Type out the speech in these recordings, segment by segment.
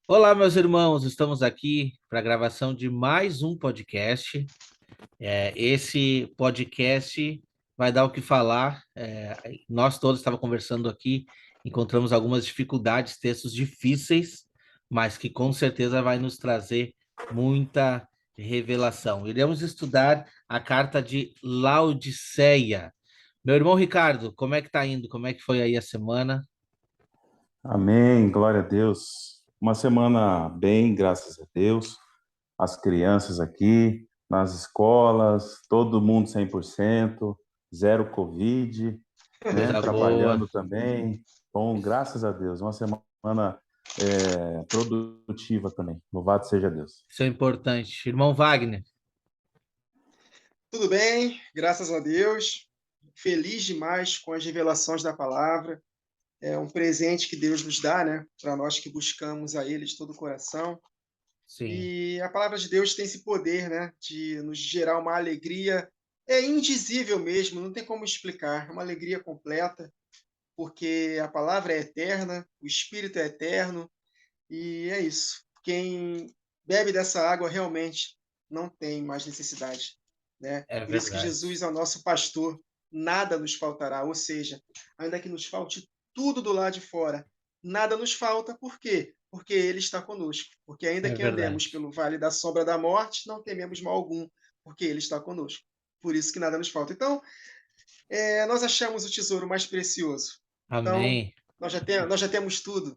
Olá, meus irmãos, estamos aqui para a gravação de mais um podcast. Esse podcast vai dar o que falar. Nós todos estávamos conversando aqui, encontramos algumas dificuldades, textos difíceis, mas que com certeza vai nos trazer muita revelação. Iremos estudar a carta de Laodiceia. Meu irmão Ricardo, como é que está indo? Como é que foi aí a semana? Amém, glória a Deus. Uma semana bem, graças a Deus. As crianças aqui, nas escolas, todo mundo 100%, zero Covid, né? Coisa boa. Trabalhando também. Bom, graças a Deus. Uma semana produtiva também. Louvado seja Deus. Isso é importante. Irmão Wagner. Tudo bem, graças a Deus. Feliz demais com as revelações da palavra. É um presente que Deus nos dá, né? Para nós que buscamos a Ele de todo o coração. Sim, E a palavra de Deus tem esse poder, né? De nos gerar uma alegria. É indizível mesmo, não tem como explicar. É uma alegria completa, porque a palavra é eterna, o Espírito é eterno. E é isso. Quem bebe dessa água realmente não tem mais necessidade, né? é Por isso que verdade. Jesus é o nosso pastor, nada nos faltará. Ou seja, ainda que nos falte tudo do lado de fora, nada nos falta. Por quê? Porque Ele está conosco. Porque ainda É que verdade. andemos pelo vale da sombra da morte, não tememos mal algum, porque Ele está conosco. Por isso que nada nos falta. Então, nós achamos o tesouro mais precioso. Então, Amém. nós já temos tudo.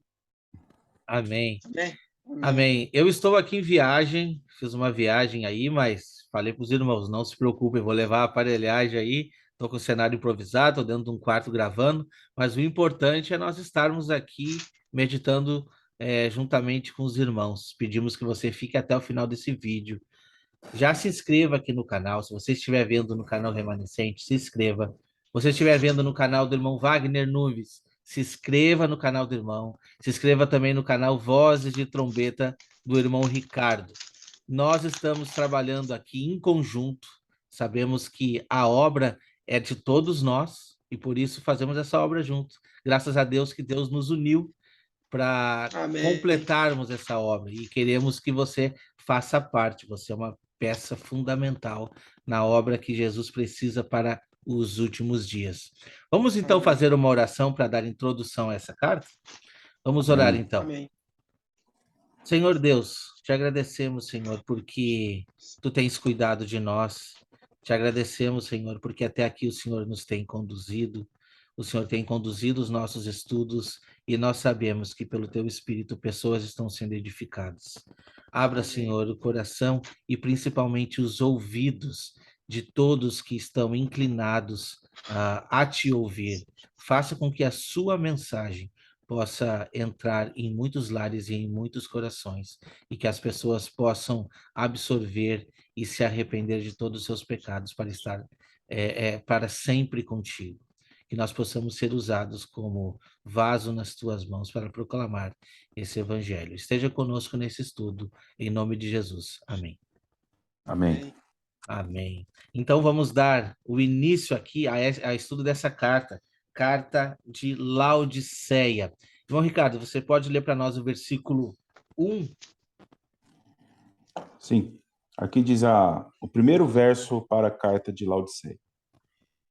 Amém. Amém? Amém. Amém. Eu estou aqui em viagem, fiz uma viagem aí, mas falei para os irmãos, não se preocupem, vou levar a aparelhagem aí. Estou com o cenário improvisado, estou dentro de um quarto gravando, mas o importante é nós estarmos aqui meditando juntamente com os irmãos. Pedimos que você fique até o final desse vídeo. Já se inscreva aqui no canal. Se você estiver vendo no canal Remanescente, se inscreva. Se você estiver vendo no canal do irmão Wagner Nunes, se inscreva no canal do irmão. Se inscreva também no canal Vozes de Trombeta do irmão Ricardo. Nós estamos trabalhando aqui em conjunto. Sabemos que a obra é de todos nós e por isso fazemos essa obra junto. Graças a Deus que Deus nos uniu para Amém. completarmos essa obra e queremos que você faça parte. Você é uma peça fundamental na obra que Jesus precisa para os últimos dias. Vamos então Amém. fazer uma oração para dar introdução a essa carta? Vamos orar Amém. então. Amém. Senhor Deus, te agradecemos, Senhor, porque tu tens cuidado de nós. Te agradecemos, Senhor, porque até aqui o Senhor nos tem conduzido. O Senhor tem conduzido os nossos estudos e nós sabemos que pelo teu Espírito pessoas estão sendo edificadas. Abra, Amém. Senhor, o coração e principalmente os ouvidos de todos que estão inclinados a te ouvir. Faça com que a sua mensagem possa entrar em muitos lares e em muitos corações, e que as pessoas possam absorver e se arrepender de todos os seus pecados para estar para sempre contigo. Que nós possamos ser usados como vaso nas tuas mãos para proclamar esse evangelho. Esteja conosco nesse estudo, em nome de Jesus. Amém. Amém. Amém. Amém. Então vamos dar o início aqui a estudo dessa carta, carta de Laodiceia. João Ricardo, você pode ler para nós o versículo 1? Sim. Aqui diz o primeiro verso para a carta de Laodiceia.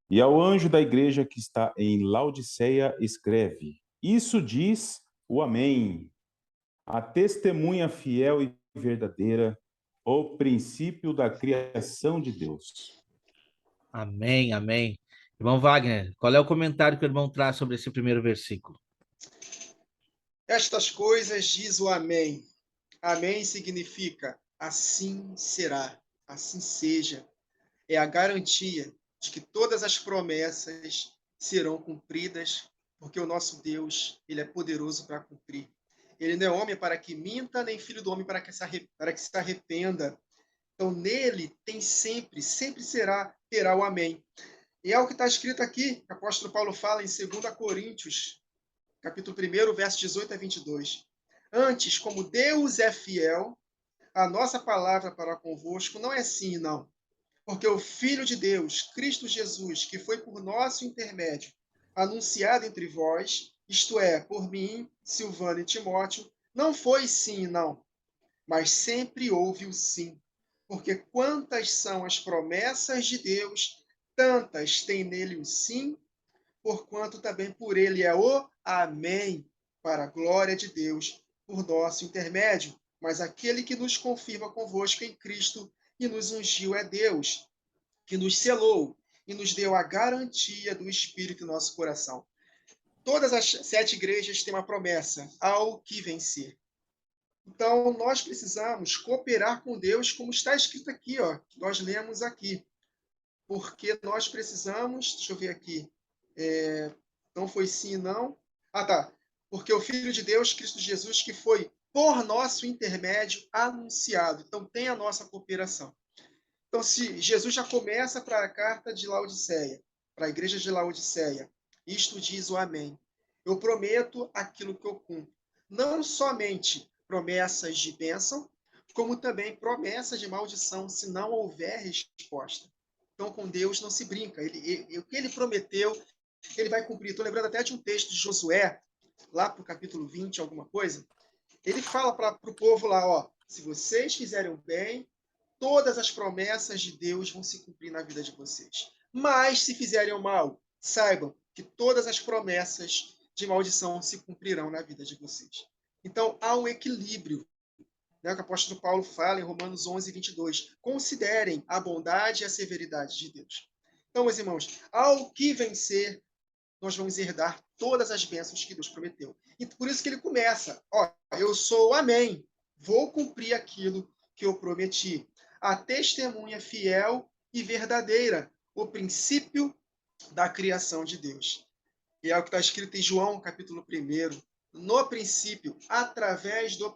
E ao anjo da igreja que está em Laodiceia, escreve: Isso diz o Amém, a testemunha fiel e verdadeira, o princípio da criação de Deus. Amém, amém. Irmão Wagner, qual é o comentário que o irmão traz sobre esse primeiro versículo? Estas coisas diz o Amém. Amém significa assim será, assim seja. É a garantia de que todas as promessas serão cumpridas, porque o nosso Deus, ele é poderoso para cumprir. Ele não é homem para que minta, nem filho do homem para que se arrependa. Então, nele tem sempre, sempre terá o Amém. E é o que está escrito aqui, que o apóstolo Paulo fala em 2 Coríntios, capítulo 1, verso 18 a 22. Antes, como Deus é fiel, a nossa palavra para convosco não é sim e não. Porque o Filho de Deus, Cristo Jesus, que foi por nosso intermédio anunciado entre vós, isto é, por mim, Silvano e Timóteo, Não foi sim e não, mas sempre houve o sim. Porque quantas são as promessas de Deus, tantas tem nele o sim, porquanto também por ele é o amém, para a glória de Deus, por nosso intermédio. Mas aquele que nos confirma convosco em Cristo e nos ungiu é Deus, que nos selou e nos deu a garantia do Espírito em nosso coração. Todas as 7 igrejas têm uma promessa: ao que vencer. Então, nós precisamos cooperar com Deus, como está escrito aqui, ó, que nós lemos aqui. Porque nós precisamos, deixa eu ver aqui, não foi sim e não. Ah, tá. Porque o Filho de Deus, Cristo Jesus, que foi por nosso intermédio anunciado. Então, tem a nossa cooperação. Então, se Jesus já começa para a carta de Laodiceia, para a igreja de Laodiceia, isto diz o Amém. Eu prometo aquilo que eu cumpro. Não somente promessas de bênção, como também promessas de maldição, se não houver resposta. Então, com Deus não se brinca. O que ele prometeu, ele vai cumprir. Estou lembrando até de um texto de Josué, lá para o capítulo 20, alguma coisa. Ele fala para o povo lá, ó, se vocês fizerem o bem, todas as promessas de Deus vão se cumprir na vida de vocês. Mas se fizerem o mal, saibam que todas as promessas de maldição se cumprirão na vida de vocês. Então, há um equilíbrio, né, que o apóstolo Paulo fala em Romanos 11, 22. Considerem a bondade e a severidade de Deus. Então, meus irmãos, ao que vencer, nós vamos herdar todas as bênçãos que Deus prometeu. E por isso que ele começa, ó, eu sou o Amém, vou cumprir aquilo que eu prometi. A testemunha fiel e verdadeira, o princípio da criação de Deus. E é o que está escrito em João, capítulo 1. No princípio, através do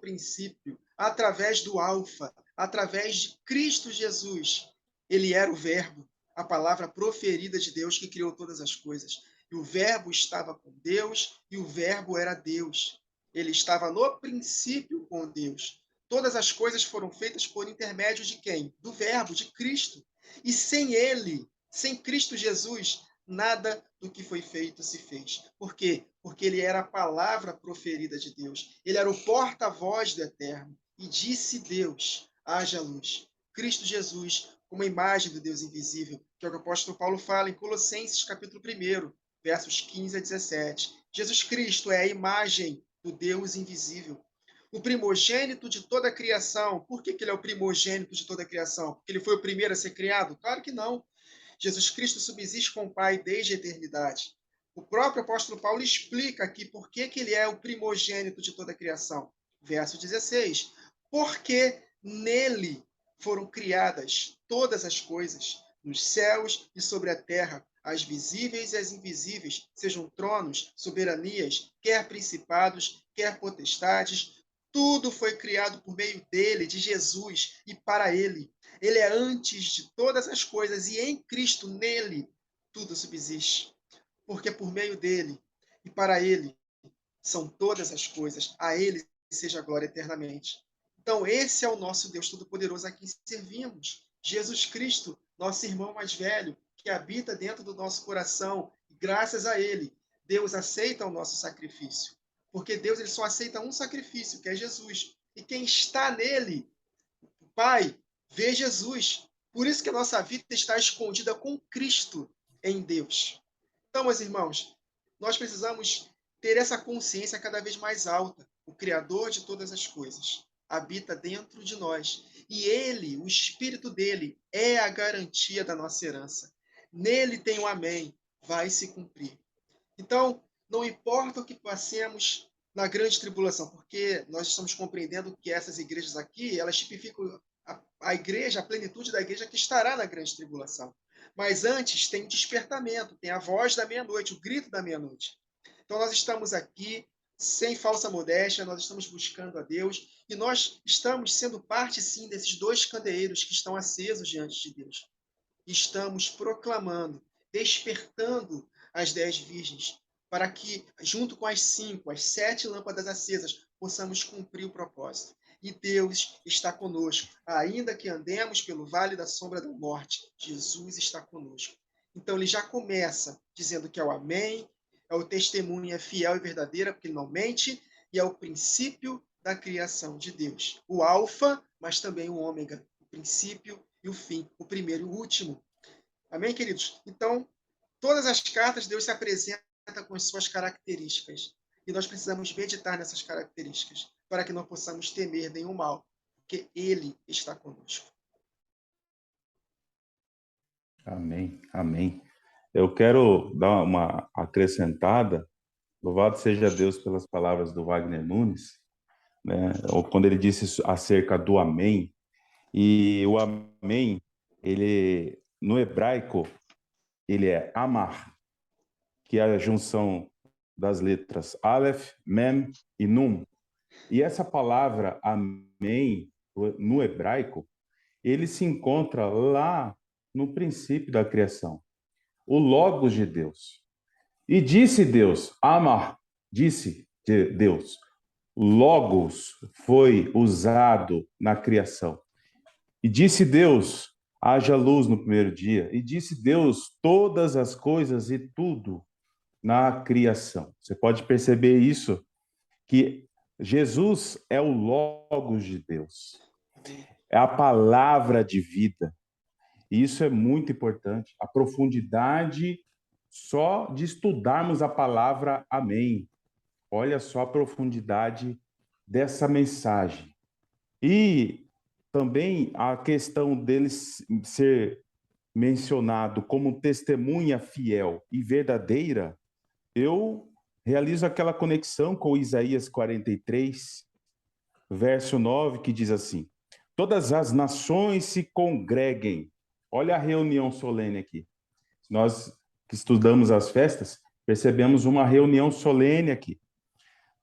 Alfa, através de Cristo Jesus, ele era o Verbo, a palavra proferida de Deus que criou todas as coisas. E o Verbo estava com Deus, e o Verbo era Deus. Ele estava no princípio com Deus. Todas as coisas foram feitas por intermédio de quem? Do Verbo, de Cristo. E sem ele, sem Cristo Jesus, nada do que foi feito se fez. Por quê? Porque ele era a palavra proferida de Deus. Ele era o porta-voz do Eterno. E disse Deus, haja luz. Cristo Jesus, como a imagem do Deus invisível, que é o que o apóstolo Paulo fala em Colossenses, capítulo 1, versos 15 a 17. Jesus Cristo é a imagem do Deus invisível. O primogênito de toda a criação. Por que ele é o primogênito de toda a criação? Porque ele foi o primeiro a ser criado? Claro que não. Jesus Cristo subsiste com o Pai desde a eternidade. O próprio apóstolo Paulo explica aqui por que ele é o primogênito de toda a criação. Verso 16. Porque nele foram criadas todas as coisas, nos céus e sobre a terra, as visíveis e as invisíveis, sejam tronos, soberanias, quer principados, quer potestades, tudo foi criado por meio dele, de Jesus, e para ele. Ele é antes de todas as coisas, e em Cristo, nele, tudo subsiste. Porque por meio dele e para ele são todas as coisas. A ele seja a glória eternamente. Então, esse é o nosso Deus Todo-Poderoso a quem servimos. Jesus Cristo, nosso irmão mais velho, que habita dentro do nosso coração. E graças a ele, Deus aceita o nosso sacrifício. Porque Deus ele só aceita um sacrifício, que é Jesus. E quem está nele, o Pai, vê Jesus. Por isso que a nossa vida está escondida com Cristo em Deus. Então, meus irmãos, nós precisamos ter essa consciência cada vez mais alta. O Criador de todas as coisas habita dentro de nós. E ele, o Espírito dele, é a garantia da nossa herança. Nele tem o amém, vai se cumprir. Então, não importa o que passemos na grande tribulação, porque nós estamos compreendendo que essas igrejas aqui, elas tipificam a igreja, a plenitude da igreja que estará na grande tribulação. Mas antes tem o despertamento, tem a voz da meia-noite, o grito da meia-noite. Então nós estamos aqui sem falsa modéstia, nós estamos buscando a Deus e nós estamos sendo parte, sim, desses 2 candeeiros que estão acesos diante de Deus. Estamos proclamando, despertando as 10 virgens, para que, junto com as 5, as 7 lâmpadas acesas, possamos cumprir o propósito. E Deus está conosco. Ainda que andemos pelo vale da sombra da morte, Jesus está conosco. Então ele já começa dizendo que é o amém, é o testemunho, é fiel e verdadeira, porque ele não mente, e é o princípio da criação de Deus. O alfa, mas também o ômega, o princípio e o fim, o primeiro e o último. Amém, queridos? Então, todas as cartas, Deus se apresenta com as suas características. E nós precisamos meditar nessas características, para que não possamos temer nenhum mal, porque Ele está conosco. Amém, amém. Eu quero dar uma acrescentada. Louvado seja Deus pelas palavras do Wagner Nunes, né? Quando ele disse acerca do amém. E o amém, ele no hebraico, ele é amar, que é a junção das letras Aleph, Mem e Num. E essa palavra amém, no hebraico, ele se encontra lá no princípio da criação, o Logos de Deus. E disse Deus, amar, disse Deus, Logos foi usado na criação. E disse Deus, haja luz no primeiro dia. E disse Deus, todas as coisas e tudo na criação. Você pode perceber isso, que Jesus é o Logos de Deus. É a palavra de vida. E isso é muito importante. A profundidade só de estudarmos a palavra amém. Olha só a profundidade dessa mensagem. E também a questão dele ser mencionado como testemunha fiel e verdadeira, eu realizo aquela conexão com Isaías 43, verso 9, que diz assim: todas as nações se congreguem. Olha a reunião solene aqui. Nós que estudamos as festas, percebemos uma reunião solene aqui.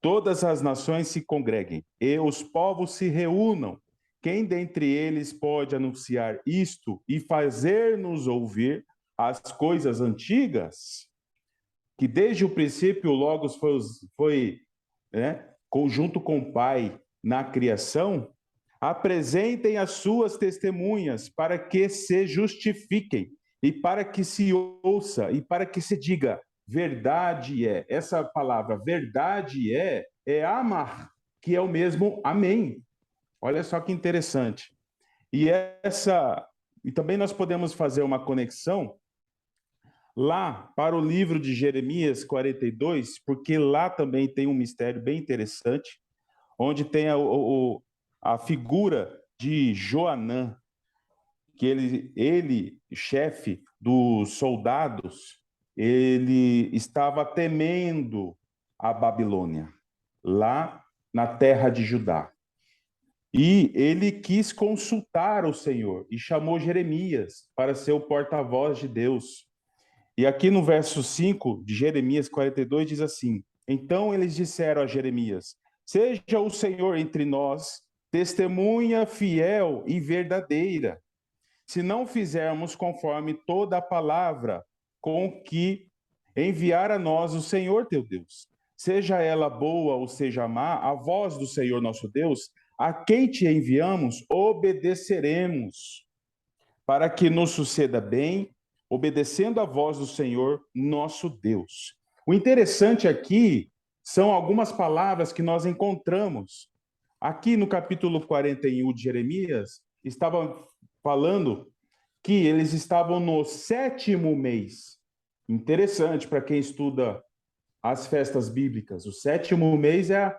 Todas as nações se congreguem e os povos se reúnam. Quem dentre eles pode anunciar isto e fazer-nos ouvir as coisas antigas? Que desde o princípio o Logos foi conjunto com o Pai na criação. Apresentem as suas testemunhas para que se justifiquem e para que se ouça e para que se diga, verdade é. Essa palavra verdade é amar, que é o mesmo amém. Olha só que interessante. E também nós podemos fazer uma conexão lá para o livro de Jeremias 42, porque lá também tem um mistério bem interessante, onde tem a figura de Joanã, que ele, chefe dos soldados, ele estava temendo a Babilônia, lá na terra de Judá. E ele quis consultar o Senhor e chamou Jeremias para ser o porta-voz de Deus. E aqui no verso 5 de Jeremias 42 diz assim: então eles disseram a Jeremias: seja o Senhor entre nós testemunha fiel e verdadeira, se não fizermos conforme toda a palavra com que enviar a nós o Senhor teu Deus. Seja ela boa ou seja má, a voz do Senhor nosso Deus, a quem te enviamos, obedeceremos, para que nos suceda bem, obedecendo a voz do Senhor nosso Deus. O interessante aqui são algumas palavras que nós encontramos. Aqui no capítulo 41 de Jeremias, estava falando que eles estavam no 7º mês. Interessante para quem estuda as festas bíblicas. O 7º mês é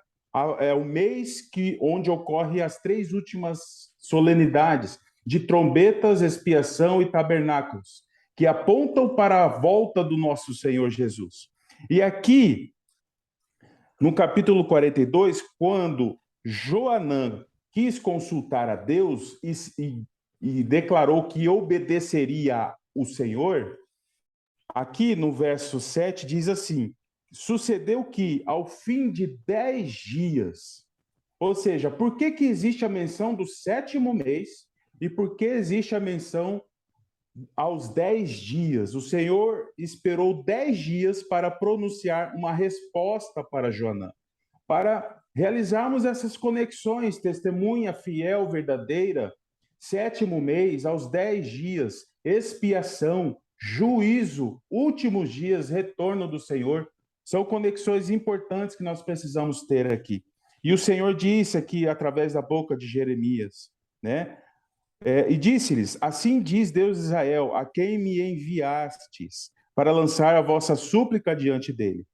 o mês onde ocorre as 3 últimas solenidades de trombetas, expiação e tabernáculos, que apontam para a volta do nosso Senhor Jesus. E aqui, no capítulo 42, quando Joanã quis consultar a Deus e declarou que obedeceria o Senhor, aqui no verso 7 diz assim: sucedeu que ao fim de 10 dias, ou seja, por que existe a menção do 7º mês e por que existe a menção aos 10 dias? O Senhor esperou 10 dias para pronunciar uma resposta para Joanã, para realizarmos essas conexões, testemunha fiel, verdadeira, 7º mês, aos 10 dias, expiação, juízo, últimos dias, retorno do Senhor. São conexões importantes que nós precisamos ter aqui. E o Senhor disse aqui, através da boca de Jeremias, né? E disse-lhes, assim diz Deus de Israel, a quem me enviastes, para lançar a vossa súplica diante dele.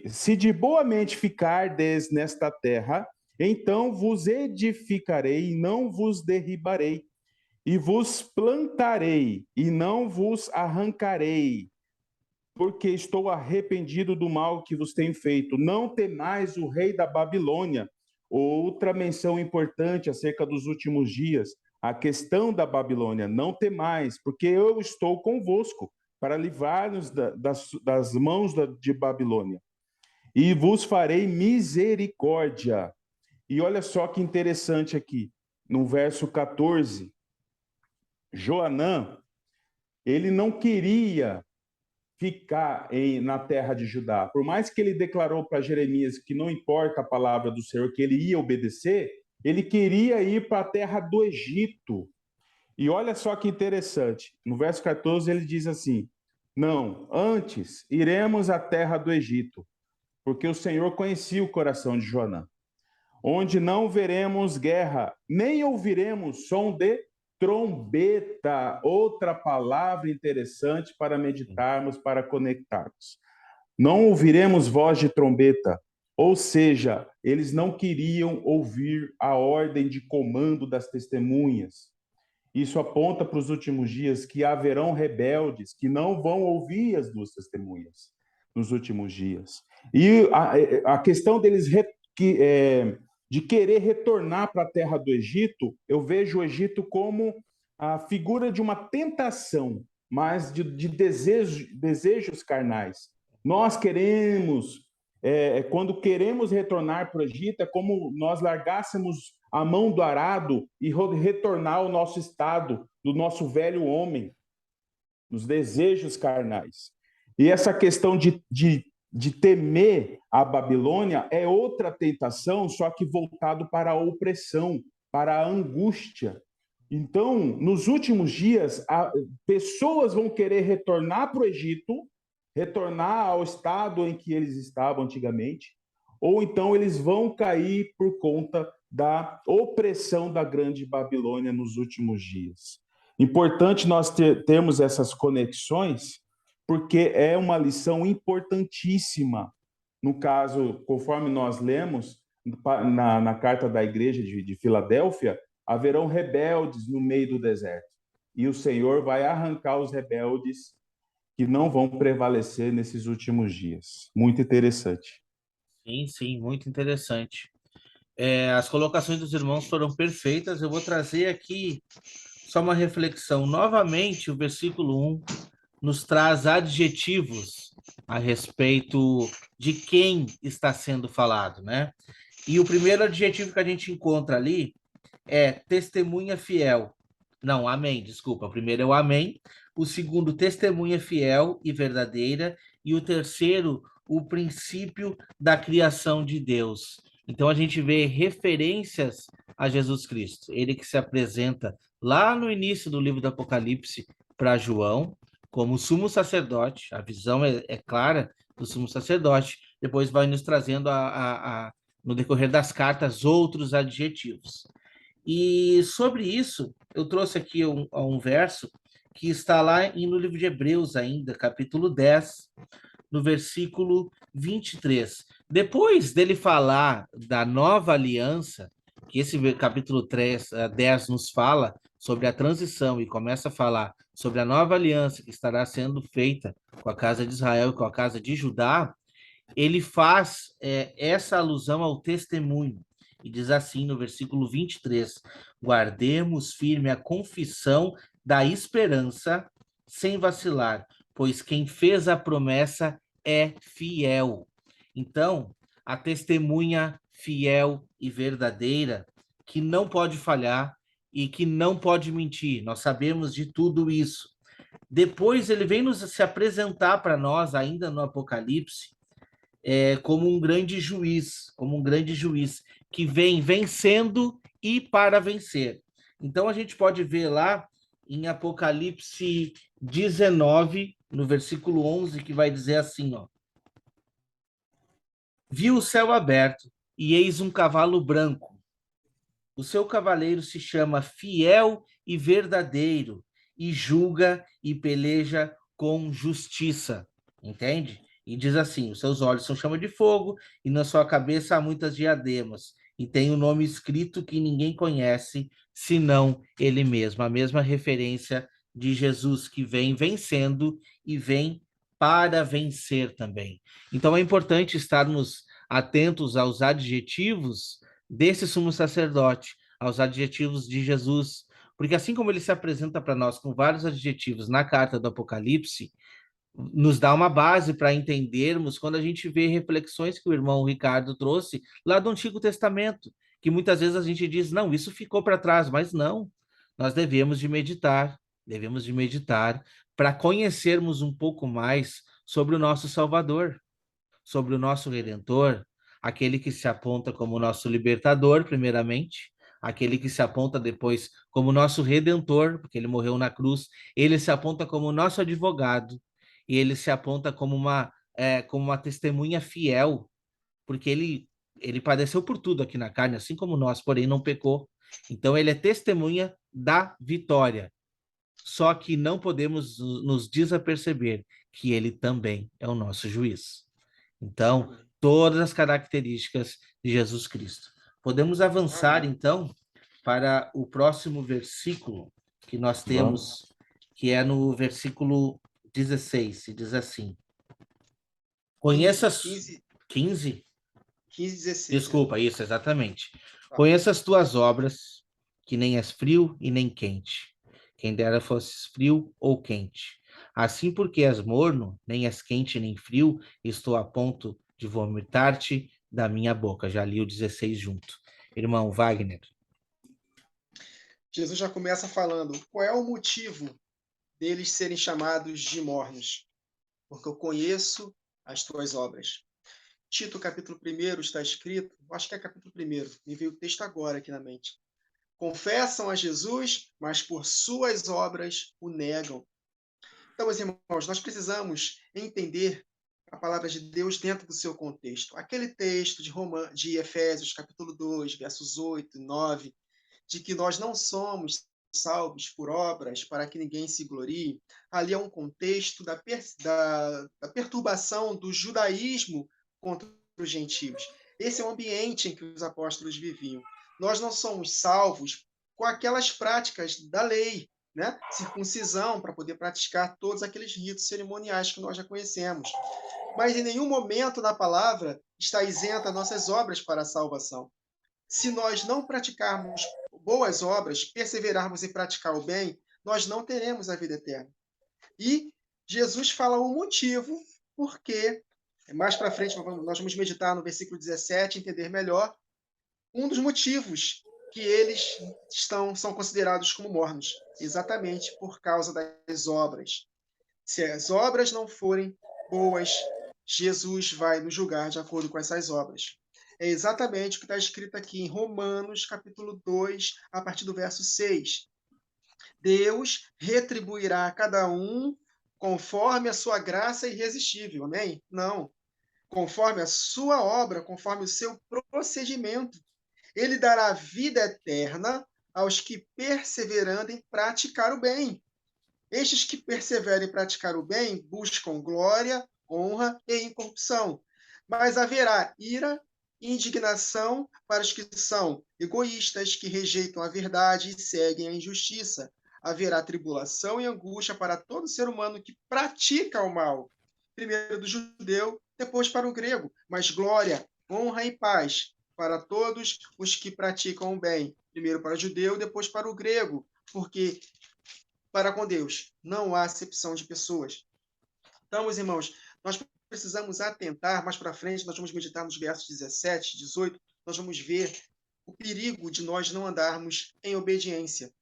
Se de boa mente ficardes nesta terra, então vos edificarei e não vos derribarei, e vos plantarei e não vos arrancarei, porque estou arrependido do mal que vos tenho feito. Não temais o rei da Babilônia. Outra menção importante acerca dos últimos dias, a questão da Babilônia. Não temais, porque eu estou convosco para livrar-nos das mãos de Babilônia. E vos farei misericórdia. E olha só que interessante aqui, no verso 14, Joanã, ele não queria ficar na terra de Judá. Por mais que ele declarou para Jeremias que não importa a palavra do Senhor, que ele ia obedecer, ele queria ir para a terra do Egito. E olha só que interessante, no verso 14 ele diz assim, não, antes iremos à terra do Egito, porque o Senhor conhecia o coração de Joanã, onde não veremos guerra, nem ouviremos som de trombeta, outra palavra interessante para meditarmos, para conectarmos. Não ouviremos voz de trombeta, ou seja, eles não queriam ouvir a ordem de comando das testemunhas. Isso aponta para os últimos dias que haverão rebeldes que não vão ouvir as duas testemunhas nos últimos dias. E a questão deles de querer retornar para a terra do Egito, eu vejo o Egito como a figura de uma tentação, mas de desejos carnais. Nós queremos, quando queremos retornar para o Egito, é como nós largássemos a mão do arado e retornar ao nosso estado, do nosso velho homem, nos desejos carnais. E essa questão de temer a Babilônia é outra tentação, só que voltado para a opressão, para a angústia. Então, nos últimos dias, pessoas vão querer retornar para o Egito, retornar ao estado em que eles estavam antigamente, ou então eles vão cair por conta da opressão da grande Babilônia nos últimos dias. Importante nós termos essas conexões, porque é uma lição importantíssima. No caso, conforme nós lemos na carta da igreja de Filadélfia, haverão rebeldes no meio do deserto. E o Senhor vai arrancar os rebeldes que não vão prevalecer nesses últimos dias. Muito interessante. Sim, sim, muito interessante. As colocações dos irmãos foram perfeitas. Eu vou trazer aqui só uma reflexão. Novamente, o versículo 1 nos traz adjetivos a respeito de quem está sendo falado, né? E o primeiro adjetivo que a gente encontra ali é testemunha fiel. Não, amém, desculpa. O primeiro é o amém. O segundo, testemunha fiel e verdadeira. E o terceiro, o princípio da criação de Deus. Então, a gente vê referências a Jesus Cristo. Ele que se apresenta lá no início do livro do Apocalipse para João, como sumo sacerdote. A visão é clara do sumo sacerdote. Depois vai nos trazendo, no decorrer das cartas, outros adjetivos. E sobre isso, eu trouxe aqui um verso que está lá no livro de Hebreus ainda, capítulo 10, no versículo 23. Depois dele falar da nova aliança, que esse capítulo 10 nos fala sobre a transição e começa a falar sobre a nova aliança que estará sendo feita com a casa de Israel e com a casa de Judá, ele faz essa alusão ao testemunho. E diz assim no versículo 23, guardemos firme a confissão da esperança sem vacilar, pois quem fez a promessa é fiel. Então, a testemunha fiel e verdadeira, que não pode falhar e que não pode mentir, nós sabemos de tudo isso. Depois ele vem se apresentar para nós, ainda no Apocalipse, como um grande juiz, que vem vencendo e para vencer. Então, a gente pode ver lá em Apocalipse 19, no versículo 11, que vai dizer assim, ó, vi o céu aberto e eis um cavalo branco. O seu cavaleiro se chama Fiel e Verdadeiro, e julga e peleja com justiça. Entende? E diz assim: os seus olhos são chama de fogo, e na sua cabeça há muitas diademas, e tem um nome escrito que ninguém conhece, senão ele mesmo. A mesma referência de Jesus, que vem vencendo e vem para vencer também. Então é importante estarmos atentos aos adjetivos desse sumo sacerdote, aos adjetivos de Jesus, porque assim como ele se apresenta para nós com vários adjetivos na carta do Apocalipse, nos dá uma base para entendermos quando a gente vê reflexões que o irmão Ricardo trouxe lá do Antigo Testamento, que muitas vezes a gente diz, não, isso ficou para trás, mas não, nós devemos de meditar para conhecermos um pouco mais sobre o nosso Salvador, sobre o nosso Redentor, aquele que se aponta como nosso libertador, primeiramente, aquele que se aponta depois como nosso Redentor, porque ele morreu na cruz, ele se aponta como nosso advogado, e ele se aponta como uma testemunha fiel, porque ele padeceu por tudo aqui na carne, assim como nós, porém não pecou. Então ele é testemunha da vitória. Só que não podemos nos desaperceber que ele também é o nosso juiz. Então, todas as características de Jesus Cristo. Podemos avançar, Amém. então, para o próximo versículo que nós temos, que é no versículo 16, e diz assim: Conheça 15, 15? 15, 16. Desculpa, isso, exatamente. Tá. Conheça as tuas obras, que nem és frio e nem quente. Quem dera fosses frio ou quente. Assim, porque és morno, nem és quente nem frio, estou a ponto de vomitar-te da minha boca. Já li o 16 junto. Irmão Wagner. Jesus já começa falando qual é o motivo deles serem chamados de mornos. Porque eu conheço as tuas obras. Tito, capítulo 1, está escrito, acho que é capítulo 1, me veio o texto agora aqui na mente. Confessam a Jesus, mas por suas obras o negam. Então, meus irmãos, nós precisamos entender a palavra de Deus dentro do seu contexto. Aquele texto de Efésios, capítulo 2, versos 8 e 9, de que nós não somos salvos por obras para que ninguém se glorie, ali é um contexto da perturbação do judaísmo contra os gentios. Esse é o ambiente em que os apóstolos viviam. Nós não somos salvos com aquelas práticas da lei, né? Circuncisão, para poder praticar todos aqueles ritos cerimoniais que nós já conhecemos. Mas em nenhum momento na palavra está isenta nossas obras para a salvação. Se nós não praticarmos boas obras, perseverarmos em praticar o bem, nós não teremos a vida eterna. E Jesus fala o motivo porque, mais para frente, nós vamos meditar no versículo 17, entender melhor, um dos motivos que eles são considerados como mornos, exatamente por causa das obras. Se as obras não forem boas, Jesus vai nos julgar de acordo com essas obras. É exatamente o que está escrito aqui em Romanos, capítulo 2, a partir do verso 6. Deus retribuirá a cada um conforme a sua graça irresistível, amém? Não. Conforme a sua obra, conforme o seu procedimento. Ele dará vida eterna aos que, perseverando em praticar o bem. Estes que perseveram em praticar o bem buscam glória, honra e incorrupção. Mas haverá ira e indignação para os que são egoístas, que rejeitam a verdade e seguem a injustiça. Haverá tribulação e angústia para todo ser humano que pratica o mal. Primeiro do judeu, depois para o grego. Mas glória, honra e paz para todos os que praticam o bem. Primeiro para o judeu, depois para o grego. Porque para com Deus não há acepção de pessoas. Então, meus irmãos, nós precisamos atentar, mais para frente, nós vamos meditar nos versos 17, 18, nós vamos ver o perigo de nós não andarmos em obediência.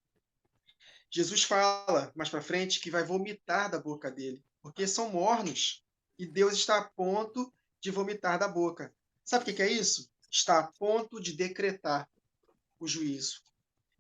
Jesus fala, mais para frente, que vai vomitar da boca dele, porque são mornos, e Deus está a ponto de vomitar da boca. Sabe o que é isso? Está a ponto de decretar o juízo.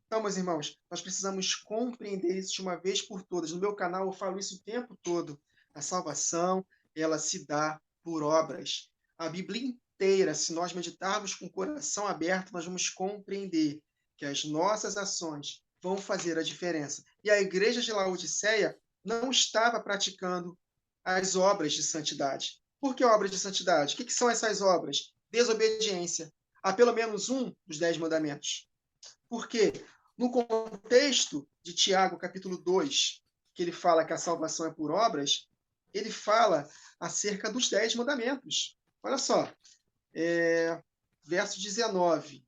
Então, meus irmãos, nós precisamos compreender isso de uma vez por todas. No meu canal eu falo isso o tempo todo. A salvação, ela se dá por obras. A Bíblia inteira, se nós meditarmos com o coração aberto, nós vamos compreender que as nossas ações vão fazer a diferença. E a igreja de Laodiceia não estava praticando as obras de santidade. Por que obras de santidade? O que são essas obras? Desobediência a pelo menos um dos 10 mandamentos. Por quê? No contexto de Tiago, capítulo 2, que ele fala que a salvação é por obras, ele fala acerca dos 10 mandamentos. Olha só, verso 19.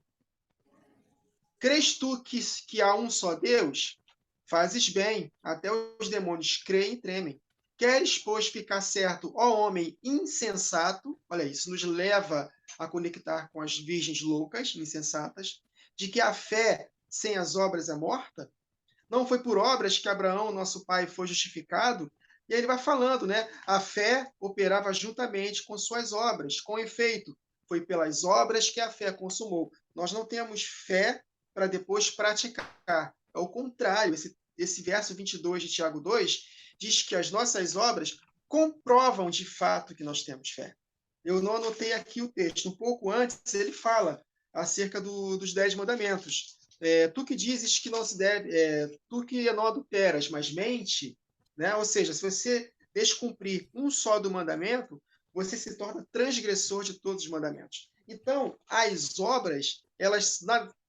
Crês tu que há um só Deus? Fazes bem, até os demônios creem e tremem. Queres, pois, ficar certo, ó homem insensato, olha, isso nos leva a conectar com as virgens loucas, insensatas, de que a fé sem as obras é morta? Não foi por obras que Abraão, nosso pai, foi justificado? E aí ele vai falando, né? A fé operava juntamente com suas obras. Com efeito, foi pelas obras que a fé consumou. Nós não temos fé para depois praticar. É o contrário. Esse verso 22 de Tiago 2 diz que as nossas obras comprovam de fato que nós temos fé. Eu não anotei aqui o texto. Um pouco antes, ele fala acerca dos 10 mandamentos. Tu que dizes que não se deve, tu que não adulteras, mas mente, né? Ou seja, se você descumprir um só do mandamento, você se torna transgressor de todos os mandamentos. Então, as obras, elas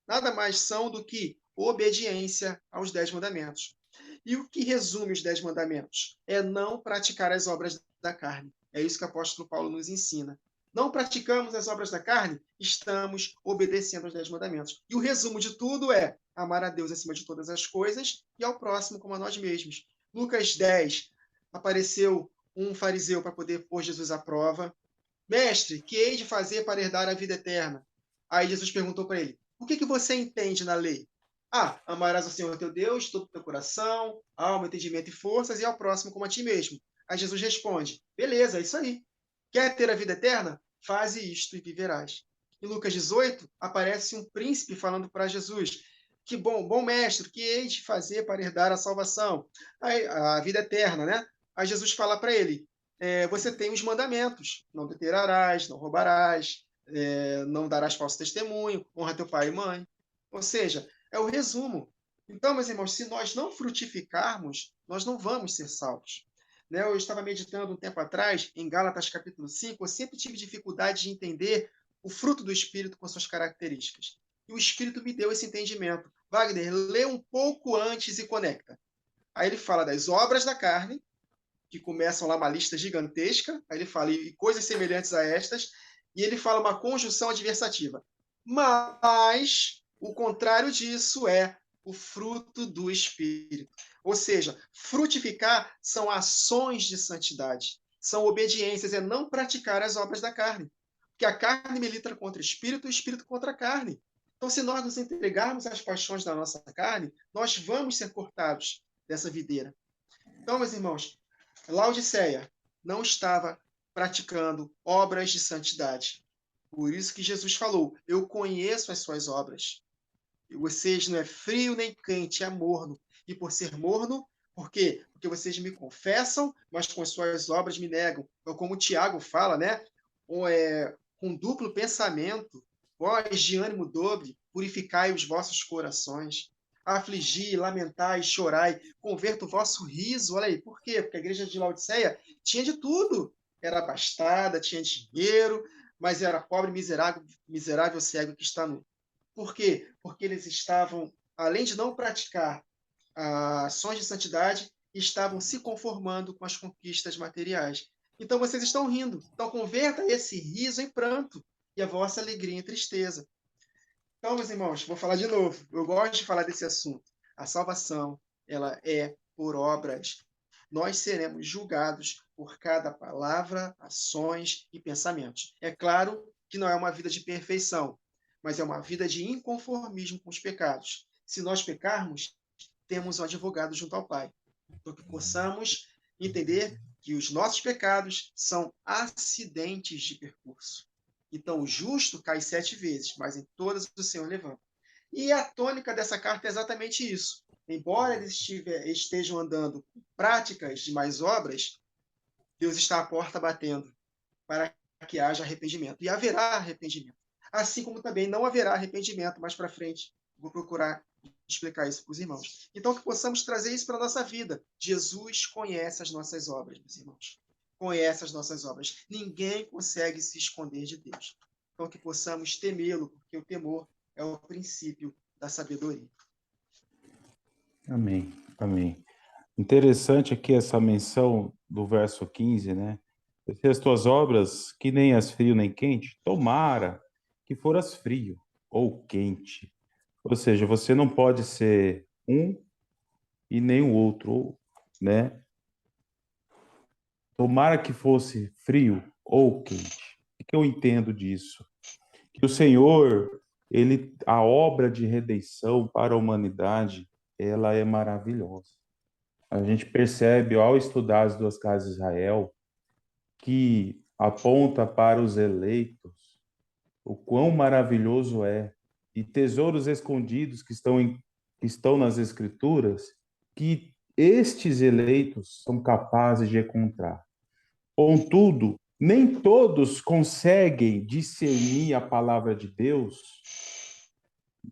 nada mais são do que obediência aos 10 mandamentos. E o que resume os 10 mandamentos? É não praticar as obras da carne. É isso que o apóstolo Paulo nos ensina. Não praticamos as obras da carne, estamos obedecendo aos 10 mandamentos. E o resumo de tudo é amar a Deus acima de todas as coisas e ao próximo como a nós mesmos. Lucas 10, apareceu um fariseu para poder pôr Jesus à prova. Mestre, que hei de fazer para herdar a vida eterna? Aí Jesus perguntou para ele, o que você entende na lei? Amarás o Senhor teu Deus de todo o teu coração, alma, entendimento e forças, e ao próximo como a ti mesmo. Aí Jesus responde, beleza, é isso aí. Quer ter a vida eterna? Faze isto e viverás. Em Lucas 18, aparece um príncipe falando para Jesus, que bom mestre, que hei de fazer para herdar a salvação? A vida eterna, né? Aí Jesus fala para ele, você tem os mandamentos, não adulterarás, não roubarás, não darás falso testemunho, honra teu pai e mãe. Ou seja, é o resumo. Então, meus irmãos, se nós não frutificarmos, nós não vamos ser salvos. Né? Eu estava meditando um tempo atrás, em Gálatas capítulo 5, eu sempre tive dificuldade de entender o fruto do Espírito com suas características. E o Espírito me deu esse entendimento. Wagner, lê um pouco antes e conecta. Aí ele fala das obras da carne, que começam lá uma lista gigantesca, aí ele fala, e coisas semelhantes a estas, e ele fala uma conjunção adversativa. Mas o contrário disso é o fruto do Espírito. Ou seja, frutificar são ações de santidade, são obediências, é não praticar as obras da carne. Porque a carne milita contra o Espírito e o Espírito contra a carne. Então, se nós nos entregarmos às paixões da nossa carne, nós vamos ser cortados dessa videira. Então, meus irmãos, Laodiceia não estava praticando obras de santidade. Por isso que Jesus falou, eu conheço as suas obras. Vocês não é frio nem quente, é morno. E por ser morno, por quê? Porque vocês me confessam, mas com as suas obras me negam. Então, como o Tiago fala, né? Com duplo pensamento, vós de ânimo dobre, purificai os vossos corações. Afligi, lamentai, chorai, converta o vosso riso. Olha aí, por quê? Porque a igreja de Laodiceia tinha de tudo. Era abastada, tinha dinheiro, mas era pobre, miserável cego que está nu. Por quê? Porque eles estavam, além de não praticar ações de santidade, estavam se conformando com as conquistas materiais. Então vocês estão rindo. Então converta esse riso em pranto e a vossa alegria em tristeza. Então, meus irmãos, vou falar de novo. Eu gosto de falar desse assunto. A salvação, ela é por obras. Nós seremos julgados por cada palavra, ações e pensamentos. É claro que não é uma vida de perfeição, mas é uma vida de inconformismo com os pecados. Se nós pecarmos, temos um advogado junto ao Pai. Então, que possamos entender que os nossos pecados são acidentes de percurso. Então, o justo cai 7 vezes, mas em todas o Senhor levanta. E a tônica dessa carta é exatamente isso. Embora eles estejam andando com práticas de mais obras, Deus está à porta batendo para que haja arrependimento. E haverá arrependimento. Assim como também não haverá arrependimento mais para frente. Vou procurar explicar isso para os irmãos. Então, que possamos trazer isso para a nossa vida. Jesus conhece as nossas obras, meus irmãos. Conhece as nossas obras. Ninguém consegue se esconder de Deus. Então, que possamos temê-lo, porque o temor é o princípio da sabedoria. Amém, amém. Interessante aqui essa menção do verso 15, né? Se as tuas obras, que nem as frio nem quente, tomara que foras frio ou quente. Ou seja, você não pode ser um e nem o outro, né? Tomara que fosse frio ou quente. O que eu entendo disso? Que o Senhor, a obra de redenção para a humanidade, ela é maravilhosa. A gente percebe ao estudar as duas casas de Israel que aponta para os eleitos o quão maravilhoso é, e tesouros escondidos que estão nas Escrituras, que estes eleitos são capazes de encontrar. Contudo, nem todos conseguem discernir a palavra de Deus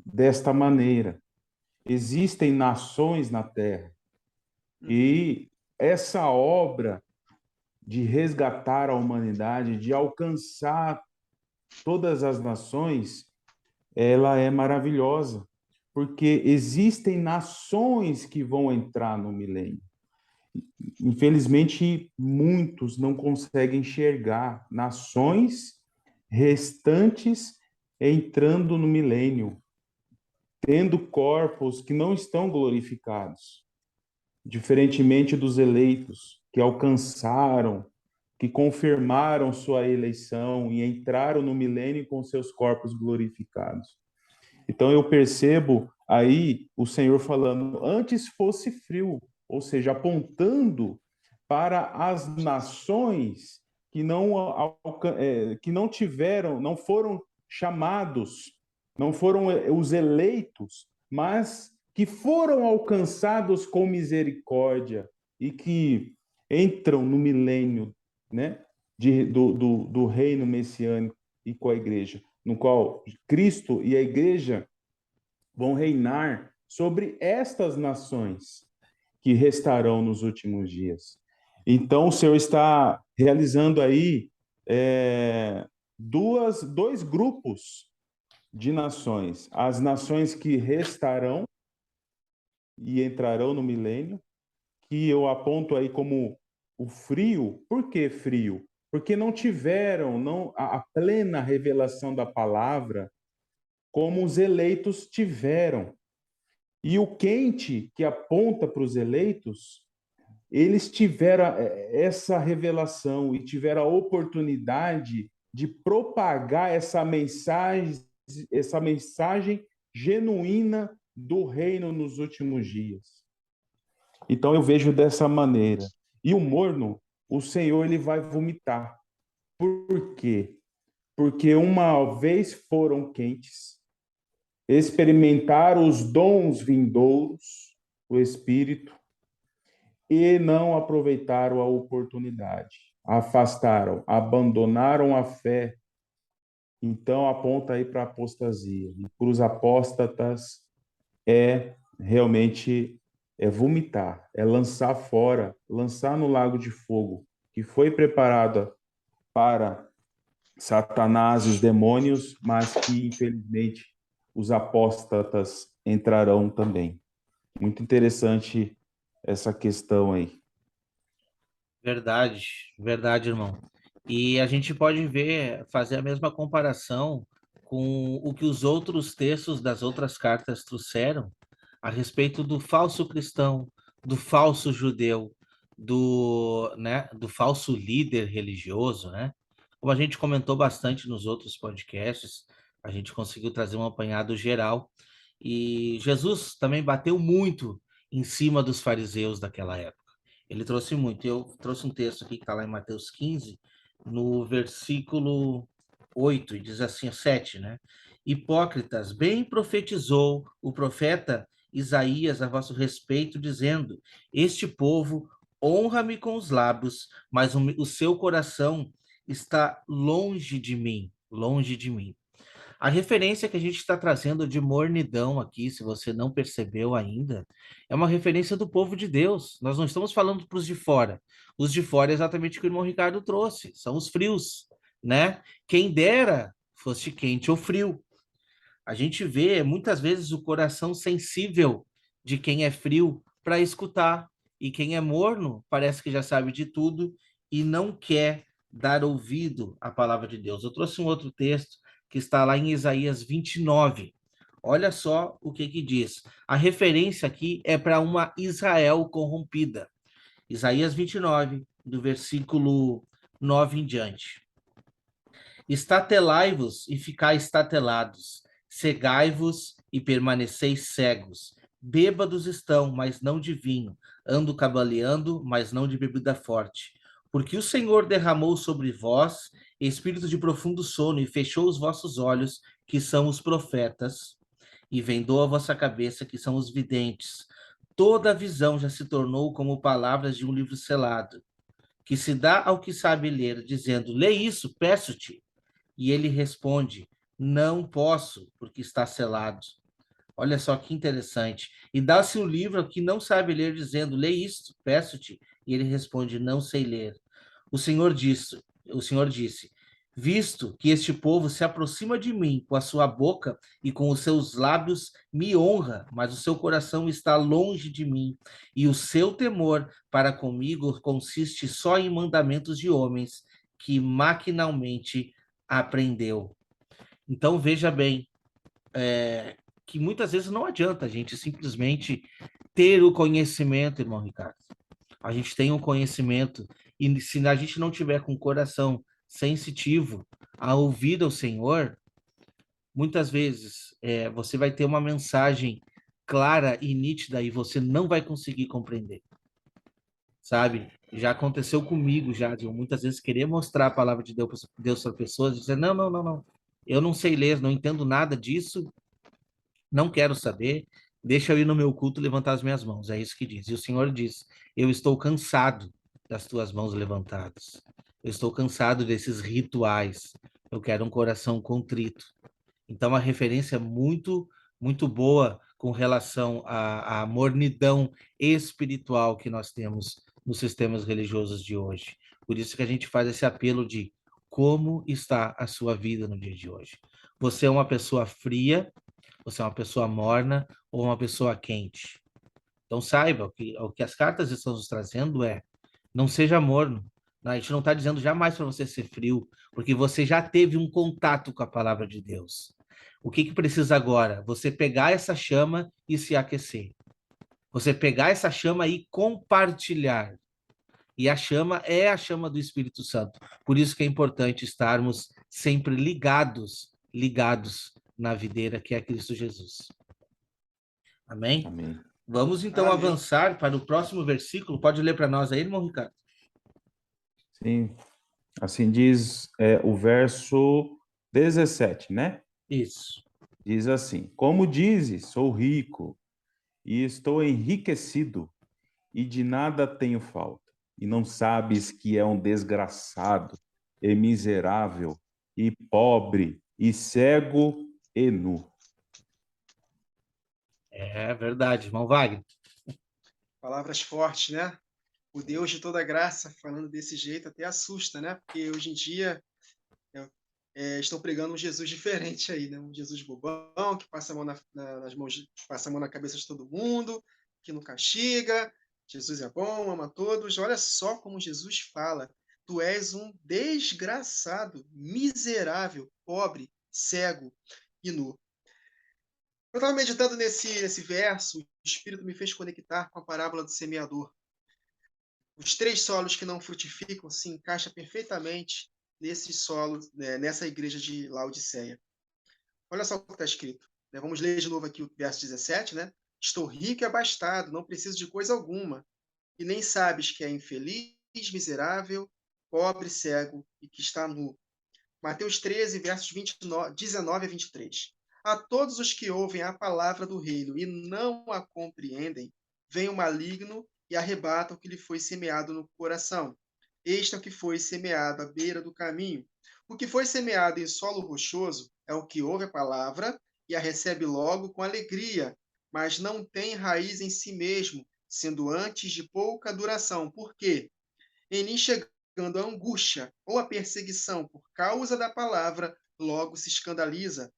desta maneira. Existem nações na terra e essa obra de resgatar a humanidade, de alcançar todas as nações, ela é maravilhosa, porque existem nações que vão entrar no milênio. Infelizmente, muitos não conseguem enxergar nações restantes entrando no milênio, tendo corpos que não estão glorificados, diferentemente dos eleitos que alcançaram, que confirmaram sua eleição e entraram no milênio com seus corpos glorificados. Então eu percebo aí o Senhor falando, antes fosse frio, ou seja, apontando para as nações que não tiveram, não foram chamados, não foram os eleitos, mas que foram alcançados com misericórdia e que entram no milênio, né, do reino messiânico e com a igreja, no qual Cristo e a igreja vão reinar sobre estas nações que restarão nos últimos dias. Então, o Senhor está realizando aí dois grupos de nações. As nações que restarão e entrarão no milênio, que eu aponto aí como o frio. Por que frio? Porque não tiveram a plena revelação da palavra como os eleitos tiveram. E o quente, que aponta para os eleitos, eles tiveram essa revelação e tiveram a oportunidade de propagar essa mensagem genuína do reino nos últimos dias. Então eu vejo dessa maneira. E o morno, o Senhor ele vai vomitar. Por quê? Porque uma vez foram quentes, experimentaram os dons vindouros, o Espírito, e não aproveitaram a oportunidade. Afastaram, abandonaram a fé. Então aponta aí para a apostasia. E para os apóstatas realmente vomitar, é lançar fora, lançar no lago de fogo, que foi preparada para Satanás e os demônios, mas que, infelizmente, os apóstatas entrarão também. Muito interessante essa questão aí. Verdade, verdade, irmão. E a gente pode fazer a mesma comparação com o que os outros textos das outras cartas trouxeram a respeito do falso cristão, do falso judeu, do falso líder religioso, né? Como a gente comentou bastante nos outros podcasts, a gente conseguiu trazer um apanhado geral. E Jesus também bateu muito em cima dos fariseus daquela época. Ele trouxe muito. Eu trouxe um texto aqui que está lá em Mateus 15, no versículo 8, e diz assim, 7, né? Hipócritas, bem profetizou o profeta Isaías a vosso respeito, dizendo: Este povo honra-me com os lábios, mas o seu coração está longe de mim, longe de mim. A referência que a gente está trazendo de mornidão aqui, se você não percebeu ainda, é uma referência do povo de Deus. Nós não estamos falando para os de fora. Os de fora é exatamente o que o irmão Ricardo trouxe, são os frios, né? Quem dera fosse quente ou frio. A gente vê muitas vezes o coração sensível de quem é frio para escutar, e quem é morno parece que já sabe de tudo e não quer dar ouvido à palavra de Deus. Eu trouxe um outro texto que está lá em Isaías 29. Olha só o que diz. A referência aqui é para uma Israel corrompida. Isaías 29, do versículo 9 em diante. Estatelai-vos e ficai estatelados, cegai-vos e permaneceis cegos. Bêbados estão, mas não de vinho, ando cambaleando, mas não de bebida forte. Porque o Senhor derramou sobre vós espírito de profundo sono e fechou os vossos olhos, que são os profetas, e vendou a vossa cabeça, que são os videntes. Toda a visão já se tornou como palavras de um livro selado, que se dá ao que sabe ler, dizendo: lê isso, peço-te. E ele responde: não posso, porque está selado. Olha só que interessante. E dá-se o livro ao que não sabe ler, dizendo: lê isto, peço-te. E ele responde: não sei ler. O Senhor disse: visto que este povo se aproxima de mim com a sua boca e com os seus lábios me honra, mas o seu coração está longe de mim, e o seu temor para comigo consiste só em mandamentos de homens que maquinalmente aprendeu. Então, veja bem, que muitas vezes não adianta a gente simplesmente ter o conhecimento, irmão Ricardo. A gente tem um conhecimento, e se a gente não tiver com o coração sensitivo a ouvir ao Senhor, muitas vezes você vai ter uma mensagem clara e nítida e você não vai conseguir compreender, sabe? Já aconteceu comigo, já, de eu muitas vezes querer mostrar a palavra de Deus para pessoas, e dizer: não, não, não, não, eu não sei ler, não entendo nada disso, não quero saber, deixa eu ir no meu culto levantar as minhas mãos. É isso que diz. E o Senhor diz: eu estou cansado das tuas mãos levantadas. Eu estou cansado desses rituais. Eu quero um coração contrito. Então, a referência é muito, muito boa com relação à mornidão espiritual que nós temos nos sistemas religiosos de hoje. Por isso que a gente faz esse apelo de como está a sua vida no dia de hoje. Você é uma pessoa fria, você é uma pessoa morna ou uma pessoa quente? Então saiba, o que as cartas estão nos trazendo é: não seja morno. A gente não está dizendo jamais para você ser frio, porque você já teve um contato com a palavra de Deus. O que precisa agora? Você pegar essa chama e se aquecer. Você pegar essa chama e compartilhar. E a chama é a chama do Espírito Santo. Por isso que é importante estarmos sempre ligados na videira que é Cristo Jesus. Amém? Amém. Vamos então Amém. avançar para o próximo versículo. Pode ler para nós aí, irmão Ricardo? Sim, assim diz o verso 17, né? Isso. Diz assim: como dizes, sou rico e estou enriquecido e de nada tenho falta. E não sabes que é um desgraçado e miserável e pobre e cego e nu. É verdade, irmão Wagner. Palavras fortes, né? O Deus de toda graça, falando desse jeito, até assusta, né? Porque hoje em dia estão pregando um Jesus diferente aí, né? Um Jesus bobão, que passa a mão nas mãos, passa a mão na cabeça de todo mundo, que não castiga. Jesus é bom, ama todos. Olha só como Jesus fala: tu és um desgraçado, miserável, pobre, cego e nu. Eu estava meditando nesse verso, o Espírito me fez conectar com a parábola do semeador. Os 3 solos que não frutificam se encaixa perfeitamente nesse solo, né, nessa igreja de Laodiceia. Olha só o que está escrito, né? Vamos ler de novo aqui o verso 17, né? Estou rico e abastado, não preciso de coisa alguma, e nem sabes que é infeliz, miserável, pobre, cego e que está nu. Mateus 13, versos 19 a 23. A todos os que ouvem a palavra do reino e não a compreendem, vem o maligno e arrebata o que lhe foi semeado no coração. Este é o que foi semeado à beira do caminho. O que foi semeado em solo rochoso é o que ouve a palavra e a recebe logo com alegria, mas não tem raiz em si mesmo, sendo antes de pouca duração. Por quê? Em mim chegando a angústia ou a perseguição por causa da palavra, logo se escandaliza.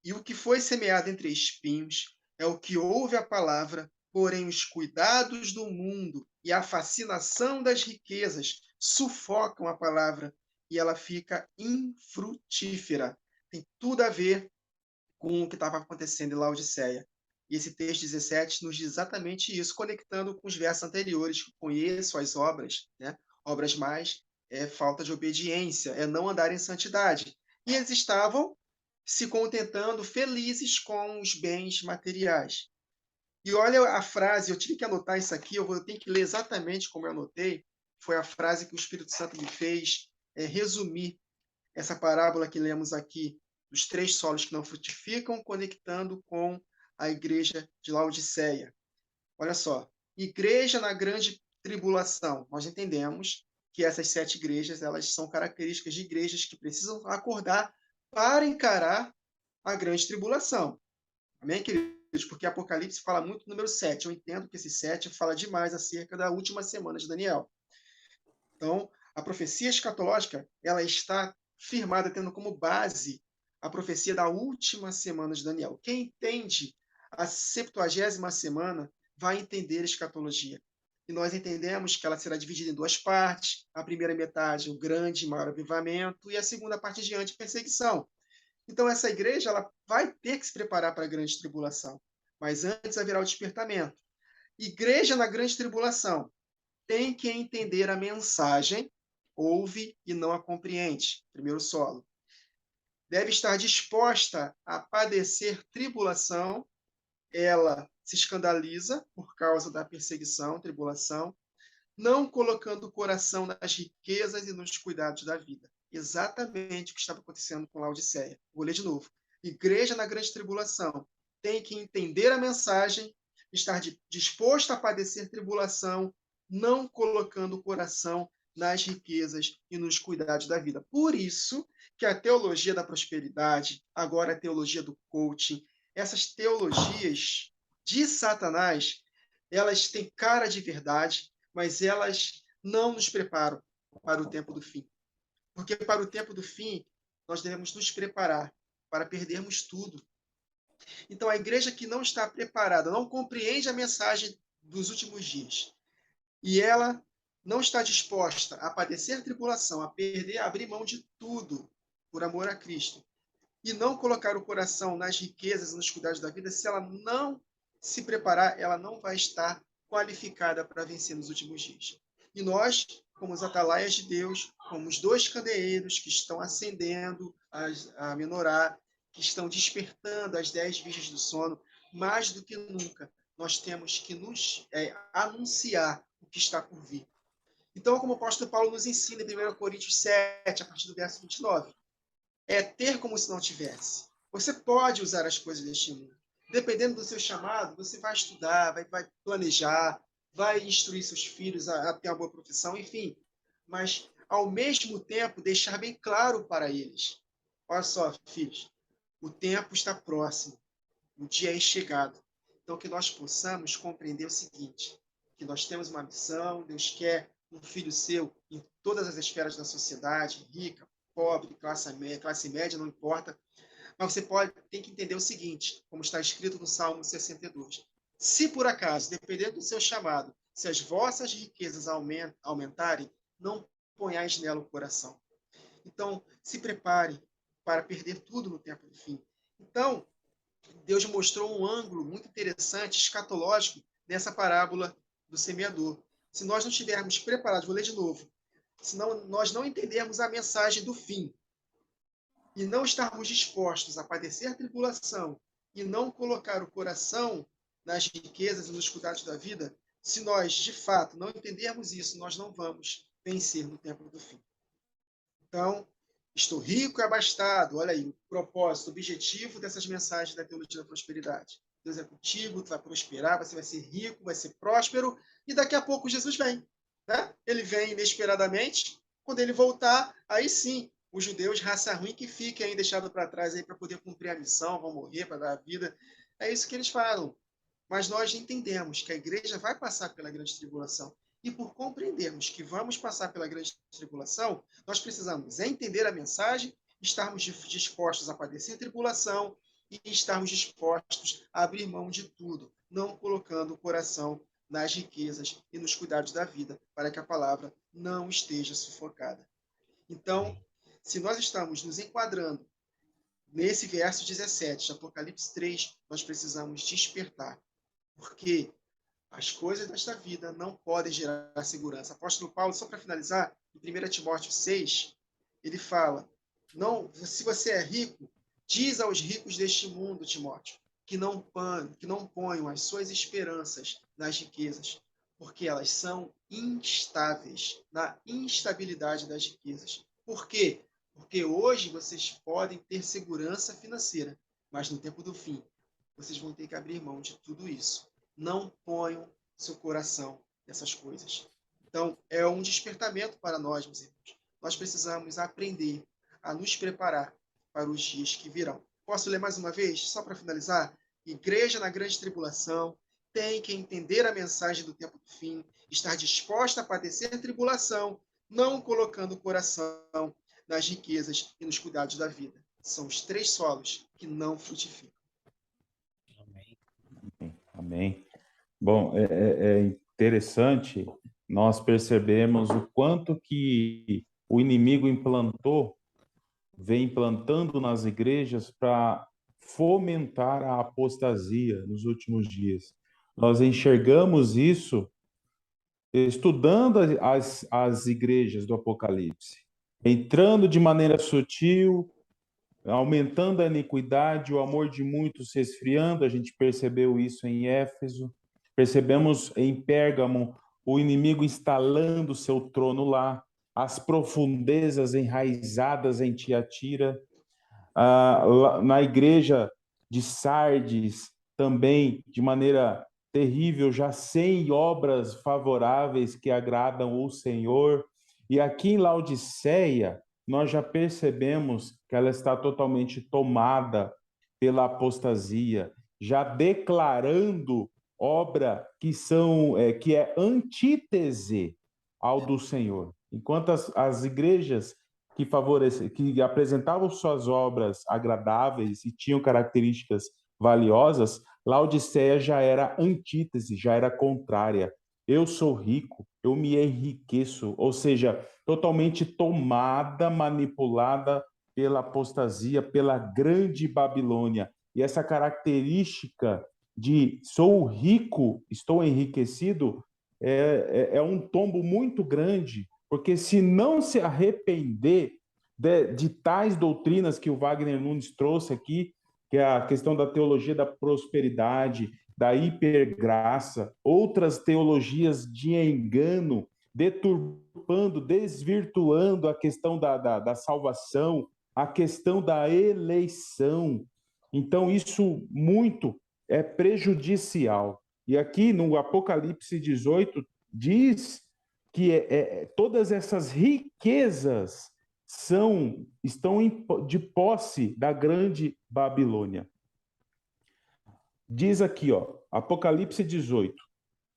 E o que foi semeado entre espinhos é o que ouve a palavra, porém os cuidados do mundo e a fascinação das riquezas sufocam a palavra e ela fica infrutífera. Tem tudo a ver com o que estava acontecendo em Laodiceia. E esse texto 17 nos diz exatamente isso, conectando com os versos anteriores. Conheço as obras, né? Obras mais é falta de obediência, é não andar em santidade. E eles estavam se contentando, felizes com os bens materiais. E olha a frase, eu tive que anotar isso aqui, eu tenho que ler exatamente como eu anotei, foi a frase que o Espírito Santo me fez resumir essa parábola que lemos aqui, dos 3 solos que não frutificam, conectando com a igreja de Laodiceia. Olha só, igreja na grande tribulação. Nós entendemos que essas 7 igrejas, elas são características de igrejas que precisam acordar para encarar a grande tribulação. Amém, queridos? Porque Apocalipse fala muito do número 7. Eu entendo que esse 7 fala demais acerca da última semana de Daniel. Então, a profecia escatológica, ela está firmada, tendo como base a profecia da última semana de Daniel. Quem entende a 70ª semana vai entender a escatologia. E nós entendemos que ela será dividida em 2 partes. A primeira metade, o grande e maior avivamento, e a segunda parte diante, perseguição. Então, essa igreja ela vai ter que se preparar para a grande tribulação. Mas antes haverá o despertamento. Igreja na grande tribulação tem que entender a mensagem, ouve e não a compreende. Primeiro solo. Deve estar disposta a padecer tribulação, ela se escandaliza por causa da perseguição, tribulação, não colocando o coração nas riquezas e nos cuidados da vida. Exatamente o que estava acontecendo com Laodiceia. Vou ler de novo. Igreja na grande tribulação tem que entender a mensagem, estar disposta a padecer tribulação, não colocando o coração nas riquezas e nos cuidados da vida. Por isso que a teologia da prosperidade, agora a teologia do coaching, essas teologias de Satanás, elas têm cara de verdade, mas elas não nos preparam para o tempo do fim. Porque para o tempo do fim, nós devemos nos preparar para perdermos tudo. Então, a igreja que não está preparada, não compreende a mensagem dos últimos dias, e ela não está disposta a padecer tribulação, a perder, a abrir mão de tudo por amor a Cristo, e não colocar o coração nas riquezas e nos cuidados da vida, se ela não se preparar, ela não vai estar qualificada para vencer nos últimos dias. E nós, como os atalaias de Deus, como os 2 candeeiros que estão acendendo a menorá, que estão despertando as 10 virgens do sono, mais do que nunca, nós temos que nos anunciar o que está por vir. Então, como o apóstolo Paulo nos ensina em 1 Coríntios 7, a partir do verso 29, é ter como se não tivesse. Você pode usar as coisas deste mundo. Dependendo do seu chamado, você vai estudar, vai planejar, vai instruir seus filhos a ter uma boa profissão, enfim. Mas, ao mesmo tempo, deixar bem claro para eles. Olha só, filhos, o tempo está próximo, o dia é chegado. Então, que nós possamos compreender o seguinte, que nós temos uma missão, Deus quer um filho seu em todas as esferas da sociedade, rica, pobre, classe média, não importa. Mas você tem que entender o seguinte, como está escrito no Salmo 62. Se por acaso, dependendo do seu chamado, se as vossas riquezas aumentarem, não ponhais nela o coração. Então, se prepare para perder tudo no tempo do fim. Então, Deus mostrou um ângulo muito interessante, escatológico, nessa parábola do semeador. Se nós não estivermos preparados, vou ler de novo, se nós não entendermos a mensagem do fim e não estarmos dispostos a padecer tribulação e não colocar o coração nas riquezas e nos cuidados da vida, se nós, de fato, não entendermos isso, nós não vamos vencer no tempo do fim. Então, estou rico e abastado. Olha aí, o propósito, o objetivo dessas mensagens da teologia da prosperidade. Deus é contigo, tu vai prosperar, você vai ser rico, vai ser próspero, e daqui a pouco Jesus vem. né? Ele vem inesperadamente. Quando ele voltar, aí sim, os judeus, raça ruim, que fiquem aí deixado para trás aí para poder cumprir a missão, vão morrer para dar a vida. É isso que eles falam. Mas nós entendemos que a igreja vai passar pela grande tribulação. E por compreendermos que vamos passar pela grande tribulação, nós precisamos entender a mensagem, estarmos dispostos a padecer tribulação e estarmos dispostos a abrir mão de tudo, não colocando o coração nas riquezas e nos cuidados da vida, para que a palavra não esteja sufocada. Então, se nós estamos nos enquadrando nesse verso 17 de Apocalipse 3, nós precisamos despertar, porque as coisas desta vida não podem gerar segurança. Apóstolo Paulo, só para finalizar, em 1 Timóteo 6, ele fala, não, se você é rico, diz aos ricos deste mundo, Timóteo, que não ponham as suas esperanças nas riquezas, porque elas são instáveis, na instabilidade das riquezas. Por quê? Porque hoje vocês podem ter segurança financeira, mas no tempo do fim, vocês vão ter que abrir mão de tudo isso. Não ponham seu coração nessas coisas. Então, é um despertamento para nós, meus irmãos. Nós precisamos aprender a nos preparar para os dias que virão. Posso ler mais uma vez, só para finalizar? Igreja na grande tribulação tem que entender a mensagem do tempo do fim, estar disposta a padecer tribulação, não colocando o coração nas riquezas e nos cuidados da vida. São os 3 solos que não frutificam. Amém. Bom, é interessante nós percebemos o quanto que o inimigo vem implantando nas igrejas para fomentar a apostasia nos últimos dias. Nós enxergamos isso estudando as igrejas do Apocalipse, entrando de maneira sutil, aumentando a iniquidade, o amor de muitos se esfriando. A gente percebeu isso em Éfeso, percebemos em Pérgamo o inimigo instalando seu trono lá, as profundezas enraizadas em Tiatira, na igreja de Sardes também, de maneira terrível, já sem obras favoráveis que agradam o Senhor. E aqui em Laodiceia, nós já percebemos que ela está totalmente tomada pela apostasia, já declarando obra que é antítese ao do Senhor. Enquanto as igrejas que apresentavam suas obras agradáveis e tinham características valiosas, Laodiceia já era antítese, já era contrária. Eu sou rico, eu me enriqueço, ou seja, totalmente tomada, manipulada pela apostasia, pela grande Babilônia. E essa característica de sou rico, estou enriquecido, é um tombo muito grande, porque se não se arrepender de tais doutrinas que o Wagner Nunes trouxe aqui, que é a questão da teologia da prosperidade, da hipergraça, outras teologias de engano, deturpando, desvirtuando a questão da salvação, a questão da eleição. Então, isso muito é prejudicial. E aqui no Apocalipse 18 diz que todas essas riquezas estão de posse da grande Babilônia. Diz aqui, Apocalipse 18,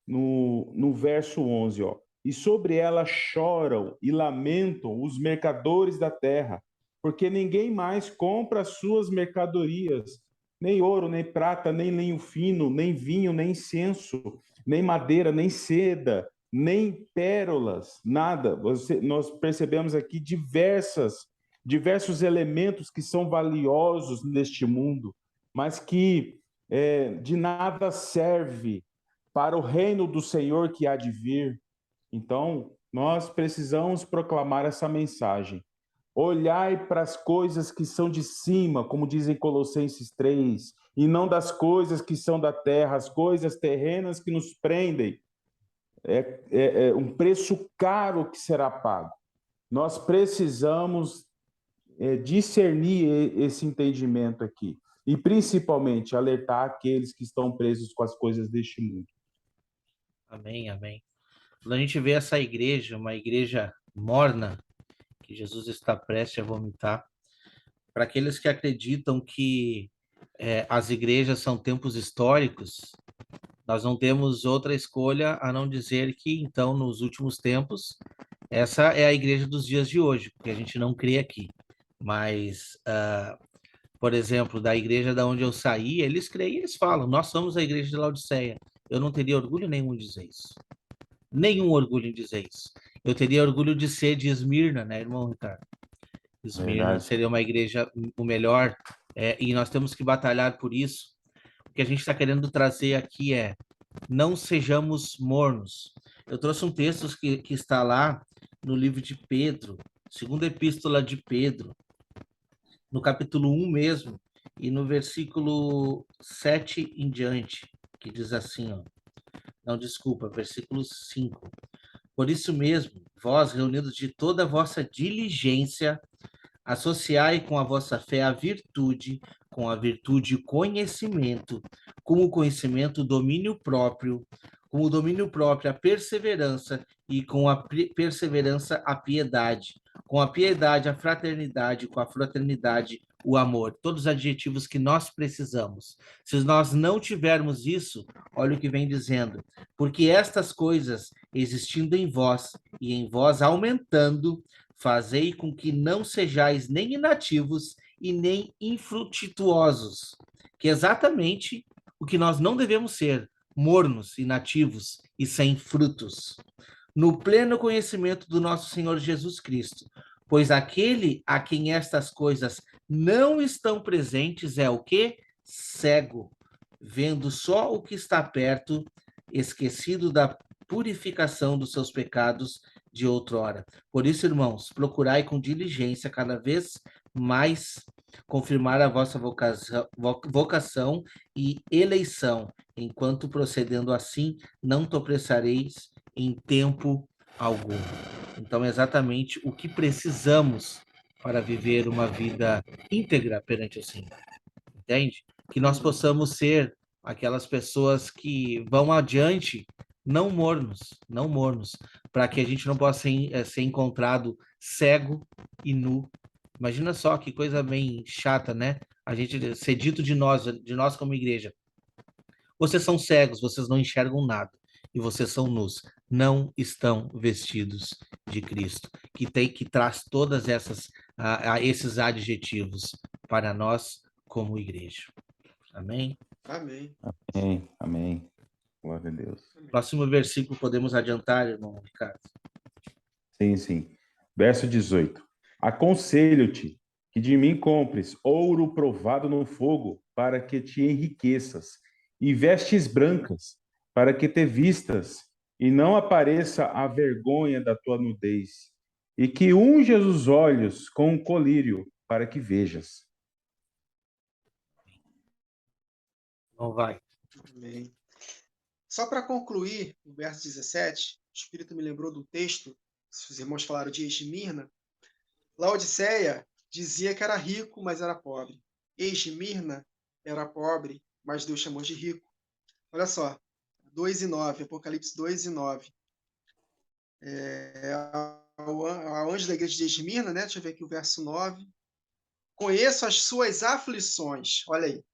no verso 11, e sobre ela choram e lamentam os mercadores da terra, porque ninguém mais compra as suas mercadorias, nem ouro, nem prata, nem linho fino, nem vinho, nem incenso, nem madeira, nem seda, nem pérolas, nada. Nós percebemos aqui diversos elementos que são valiosos neste mundo, mas que de nada serve para o reino do Senhor que há de vir. Então, nós precisamos proclamar essa mensagem. Olhai para as coisas que são de cima, como dizem Colossenses 3, e não das coisas que são da terra, as coisas terrenas que nos prendem. É um preço caro que será pago. Nós precisamos discernir esse entendimento aqui. E, principalmente, alertar aqueles que estão presos com as coisas deste mundo. Amém, amém. Quando a gente vê essa igreja, uma igreja morna, que Jesus está prestes a vomitar, para aqueles que acreditam que as igrejas são tempos históricos, nós não temos outra escolha a não dizer que, então, nos últimos tempos, essa é a igreja dos dias de hoje, porque a gente não crê aqui. Mas, por exemplo, da igreja da onde eu saí, eles creem, eles falam, nós somos a igreja de Laodiceia. Eu não teria orgulho nenhum em dizer isso. Nenhum orgulho em dizer isso. Eu teria orgulho de ser de Esmirna, né, irmão Ricardo? Esmirna Verdade. seria uma igreja o melhor, e nós temos que batalhar por isso. O que a gente está querendo trazer aqui é não sejamos mornos. Eu trouxe um texto que está lá no livro de Pedro, segunda epístola de Pedro, no capítulo 1 mesmo, e no versículo 7 em diante, que diz assim, ó. Não, desculpa, versículo 5. Por isso mesmo, vós, reunidos de toda a vossa diligência, associai com a vossa fé a virtude, com a virtude o conhecimento, com o conhecimento o domínio próprio, com o domínio próprio a perseverança e com a perseverança a piedade, com a piedade a fraternidade, com a fraternidade o amor, todos os adjetivos que nós precisamos. Se nós não tivermos isso, olha o que vem dizendo, porque estas coisas existindo em vós e em vós aumentando, fazei com que não sejais nem inativos e nem infrutuosos, que é exatamente o que nós não devemos ser, mornos, inativos e sem frutos, no pleno conhecimento do nosso Senhor Jesus Cristo, pois aquele a quem estas coisas não estão presentes é o quê? Cego, vendo só o que está perto, esquecido da purificação dos seus pecados de outrora. Por isso, irmãos, procurai com diligência cada vez mais confirmar a vossa vocação e eleição, enquanto procedendo assim, não tropeçareis em tempo algum. Então, é exatamente o que precisamos para viver uma vida íntegra perante o Senhor. Entende? Que nós possamos ser aquelas pessoas que vão adiante, não mornos, para que a gente não possa ser encontrado cego e nu. Imagina só que coisa bem chata, né? A gente ser dito de nós como igreja. Vocês são cegos, vocês não enxergam nada. E vocês são nus, não estão vestidos de Cristo, que traz todas esses adjetivos para nós como igreja. Amém? Amém. Amém. Amém. Glória a Deus. Próximo versículo podemos adiantar, irmão Ricardo? Sim, sim. Verso 18. Aconselho-te que de mim compres ouro provado no fogo, para que te enriqueças, e vestes brancas, para que te vistas, e não apareça a vergonha da tua nudez, e que unjas os olhos com um colírio, para que vejas. Não vai. Amém. Só para concluir, o verso 17, o Espírito me lembrou do texto, os irmãos falaram de Esmirna. Laodiceia dizia que era rico, mas era pobre. Esmirna era pobre, mas Deus chamou de rico. Olha só, 2 e 9, Apocalipse 2 e 9. Ao anjo da igreja de Esmirna, né? Deixa eu ver aqui o verso 9. Conheço as suas aflições. Olha aí.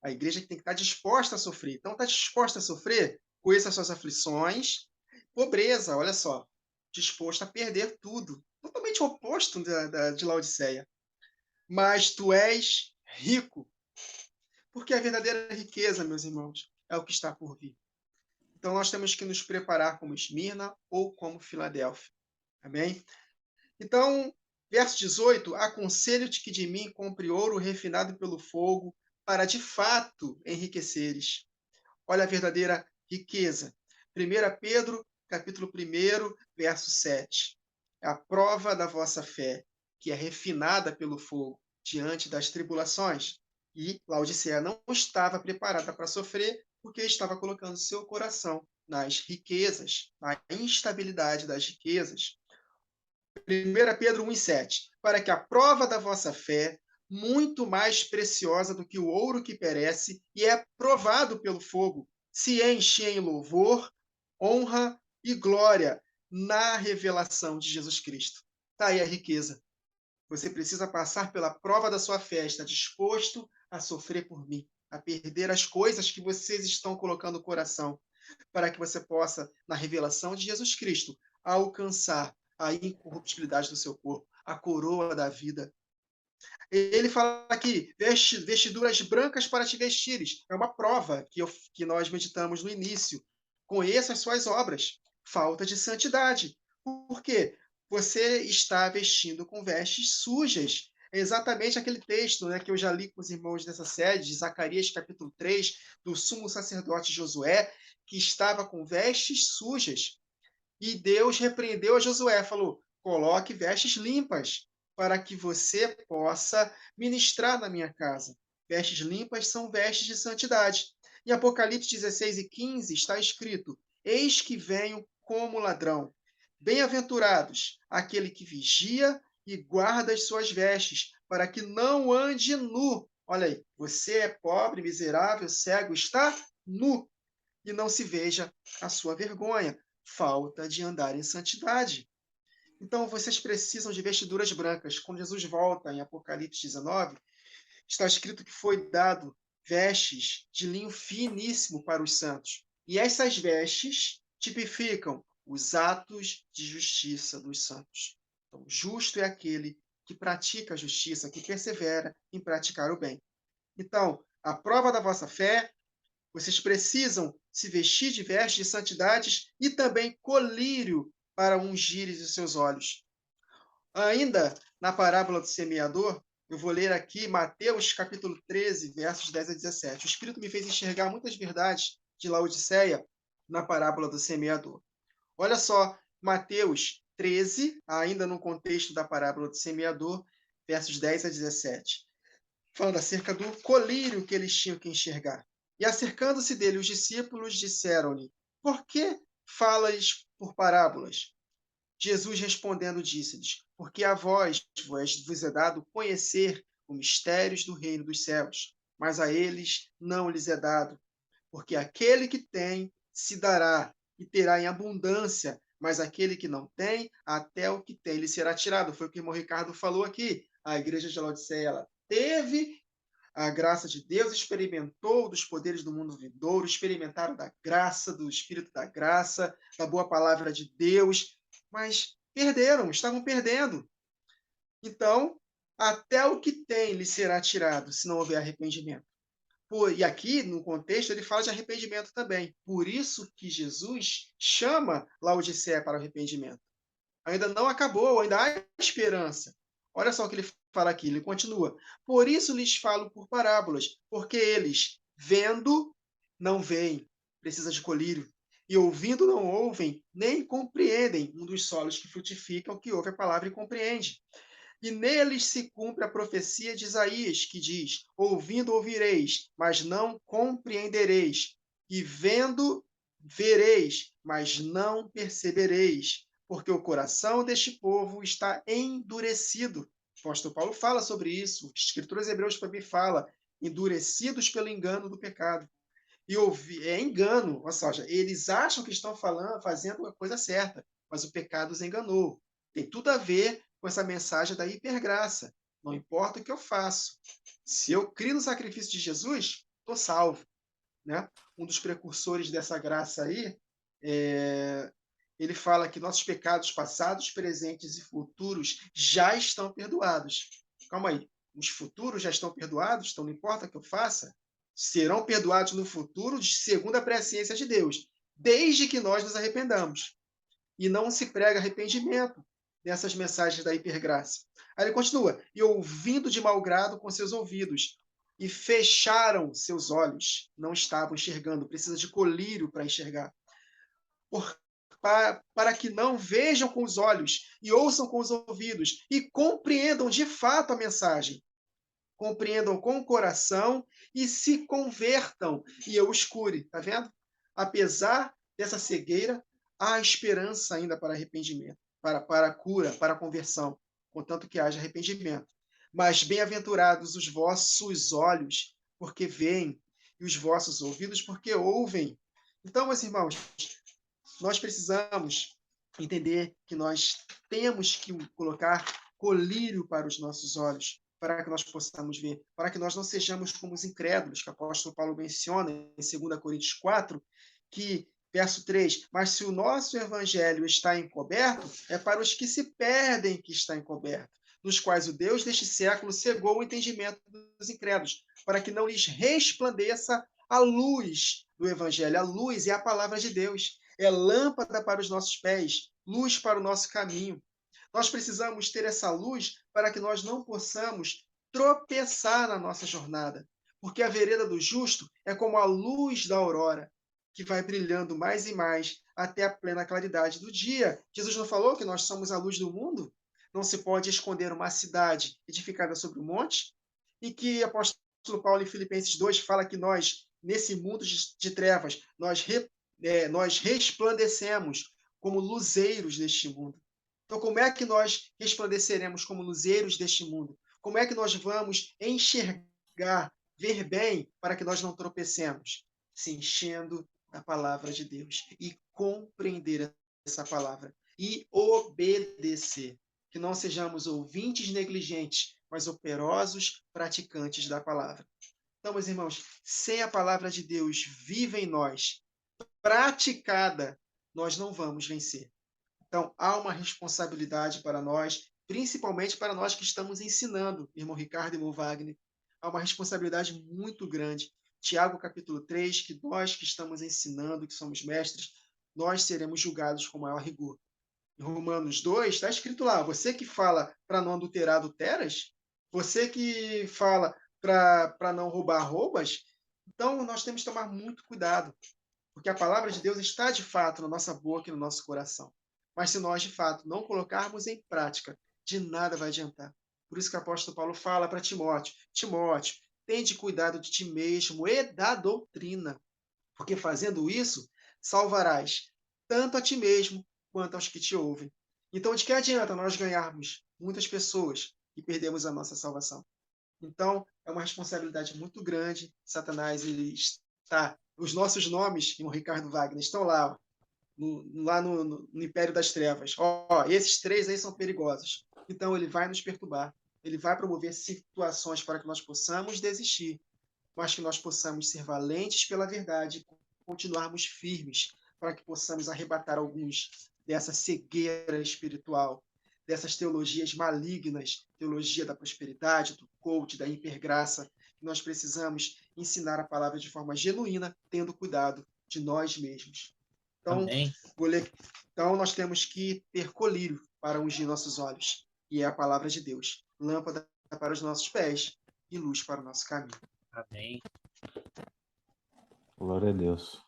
A igreja tem que estar disposta a sofrer. Então, está disposta a sofrer? Conheça as suas aflições. Pobreza, olha só. Disposto a perder tudo. Totalmente oposto de Laodiceia. Mas tu és rico. Porque a verdadeira riqueza, meus irmãos, é o que está por vir. Então, nós temos que nos preparar como Esmirna ou como Filadélfia. Amém? Então, verso 18, aconselho-te que de mim compre ouro refinado pelo fogo, para de fato enriqueceres. Olha a verdadeira riqueza. 1 Pedro, capítulo 1, verso 7. É a prova da vossa fé, que é refinada pelo fogo diante das tribulações. E Laodiceia não estava preparada para sofrer, porque estava colocando seu coração nas riquezas, na instabilidade das riquezas. 1 Pedro 1,7, para que a prova da vossa fé, muito mais preciosa do que o ouro que perece e é provado pelo fogo, se enche em louvor, honra e glória na revelação de Jesus Cristo. Está aí a riqueza. Você precisa passar pela prova da sua fé, está disposto a sofrer por mim, a perder as coisas que vocês estão colocando no coração, para que você possa, na revelação de Jesus Cristo, alcançar a incorruptibilidade do seu corpo, a coroa da vida. Ele fala aqui, vestiduras brancas para te vestires. É uma prova que nós meditamos no início. Conheça as suas obras. Falta de santidade. Por quê? Você está vestindo com vestes sujas. É exatamente aquele texto, né, que eu já li com os irmãos dessa série, de Zacarias capítulo 3, do sumo sacerdote Josué, que estava com vestes sujas. E Deus repreendeu a Josué, falou: coloque vestes limpas, para que você possa ministrar na minha casa. Vestes limpas são vestes de santidade. Em Apocalipse 16:15 está escrito: Eis que venho como ladrão. Bem-aventurados aquele que vigia e guarda as suas vestes, para que não ande nu. Olha aí, você é pobre, miserável, cego, está nu e não se veja a sua vergonha. Falta de andar em santidade. Então, vocês precisam de vestiduras brancas. Quando Jesus volta em Apocalipse 19, está escrito que foi dado vestes de linho finíssimo para os santos. E essas vestes tipificam os atos de justiça dos santos. Então, justo é aquele que pratica a justiça, que persevera em praticar o bem. Então, a prova da vossa fé, vocês precisam se vestir de vestes de santidades e também colírio para ungires os seus olhos. Ainda na parábola do semeador, eu vou ler aqui Mateus capítulo 13, versos 10 a 17. O Espírito me fez enxergar muitas verdades de Laodiceia na parábola do semeador. Olha só, Mateus 13, ainda no contexto da parábola do semeador, versos 10 a 17. Falando acerca do colírio que eles tinham que enxergar. E acercando-se dele, os discípulos disseram-lhe: Por que falas por parábolas? Jesus respondendo disse-lhes: Porque a vós vos é dado conhecer os mistérios do reino dos céus, mas a eles não lhes é dado. Porque aquele que tem se dará e terá em abundância, mas aquele que não tem, até o que tem lhe será tirado. Foi o que o irmão Ricardo falou aqui. A igreja de Laodiceia, ela teve a graça de Deus, experimentou dos poderes do mundo vindouro, experimentaram da graça, do Espírito da graça, da boa palavra de Deus, mas perderam, estavam perdendo. Então, até o que tem lhe será tirado, se não houver arrependimento. E aqui, no contexto, ele fala de arrependimento também. Por isso que Jesus chama Laodiceia para o arrependimento. Ainda não acabou, ainda há esperança. Olha só o que ele fala aqui, ele continua. Por isso lhes falo por parábolas, porque eles, vendo, não veem, precisa de colírio, e ouvindo, não ouvem, nem compreendem, um dos solos que frutificam, que ouve a palavra e compreende. E neles se cumpre a profecia de Isaías, que diz: ouvindo ouvireis, mas não compreendereis, e vendo vereis, mas não percebereis, porque o coração deste povo está endurecido. O apóstolo Paulo fala sobre isso, as Escrituras Hebreus também fala, endurecidos pelo engano do pecado. E é engano, ou seja, eles acham que estão fazendo a coisa certa, mas o pecado os enganou. Tem tudo a ver com essa mensagem da hipergraça. Não importa o que eu faço. Se eu crio no sacrifício de Jesus, estou salvo. Né? Um dos precursores dessa graça aí, ele fala que nossos pecados passados, presentes e futuros já estão perdoados. Calma aí, os futuros já estão perdoados? Então não importa o que eu faça? Serão perdoados no futuro segundo a presciência de Deus, desde que nós nos arrependamos. E não se prega arrependimento nessas mensagens da hipergraça. Aí ele continua: e ouvindo de mau grado com seus ouvidos, e fecharam seus olhos, não estavam enxergando, precisa de colírio para enxergar. Para que não vejam com os olhos, e ouçam com os ouvidos, e compreendam de fato a mensagem. Compreendam com o coração e se convertam, e eu os cure. Está vendo? Apesar dessa cegueira, há esperança ainda para arrependimento, para a cura, para a conversão, contanto que haja arrependimento. Mas bem-aventurados os vossos olhos, porque veem, e os vossos ouvidos, porque ouvem. Então, meus irmãos, nós precisamos entender que nós temos que colocar colírio para os nossos olhos, para que nós possamos ver, para que nós não sejamos como os incrédulos, que o apóstolo Paulo menciona em 2 Coríntios 4, que, verso 3, mas se o nosso evangelho está encoberto, é para os que se perdem que está encoberto, nos quais o Deus deste século cegou o entendimento dos incrédulos, para que não lhes resplandeça a luz do evangelho. A luz é a palavra de Deus, é lâmpada para os nossos pés, luz para o nosso caminho. Nós precisamos ter essa luz para que nós não possamos tropeçar na nossa jornada, porque a vereda do justo é como a luz da aurora, que vai brilhando mais e mais até a plena claridade do dia. Jesus não falou que nós somos a luz do mundo? Não se pode esconder uma cidade edificada sobre um monte? E que o apóstolo Paulo em Filipenses 2 fala que nós, nesse mundo de trevas, nós resplandecemos como luzeiros neste mundo. Então, como é que nós resplandeceremos como luzeiros deste mundo? Como é que nós vamos enxergar, ver bem, para que nós não tropecemos? Se enchendo da palavra de Deus e compreender essa palavra e obedecer. Que não sejamos ouvintes negligentes, mas operosos praticantes da palavra. Então, meus irmãos, sem a palavra de Deus viva em nós, praticada, nós não vamos vencer. Então, há uma responsabilidade para nós, principalmente para nós que estamos ensinando, irmão Ricardo e irmão Wagner. Há uma responsabilidade muito grande. Tiago, capítulo 3, que nós que estamos ensinando, que somos mestres, nós seremos julgados com maior rigor. Em Romanos 2, está escrito lá, você que fala para não adulterar, adulteras? Você que fala para não roubar, roubas? Então, nós temos que tomar muito cuidado, porque a palavra de Deus está, de fato, na nossa boca e no nosso coração. Mas se nós, de fato, não colocarmos em prática, de nada vai adiantar. Por isso que o apóstolo Paulo fala para Timóteo, Timóteo, tende cuidado de ti mesmo e da doutrina, porque fazendo isso, salvarás tanto a ti mesmo quanto aos que te ouvem. Então, de que adianta nós ganharmos muitas pessoas e perdermos a nossa salvação? Então, é uma responsabilidade muito grande. Satanás, ele está... Os nossos nomes, irmão Ricardo Wagner, estão lá, ó, no Império das Trevas. Ó, esses três aí são perigosos. Então, ele vai nos perturbar. Ele vai promover situações para que nós possamos desistir, mas que nós possamos ser valentes pela verdade, continuarmos firmes, para que possamos arrebatar alguns dessa cegueira espiritual, dessas teologias malignas, teologia da prosperidade, do coach, da hipergraça. Nós precisamos ensinar a palavra de forma genuína, tendo cuidado de nós mesmos. Então, Amém. então nós temos que ter colírio para ungir nossos olhos, e é a palavra de Deus, lâmpada para os nossos pés e luz para o nosso caminho. Amém. Glória a Deus.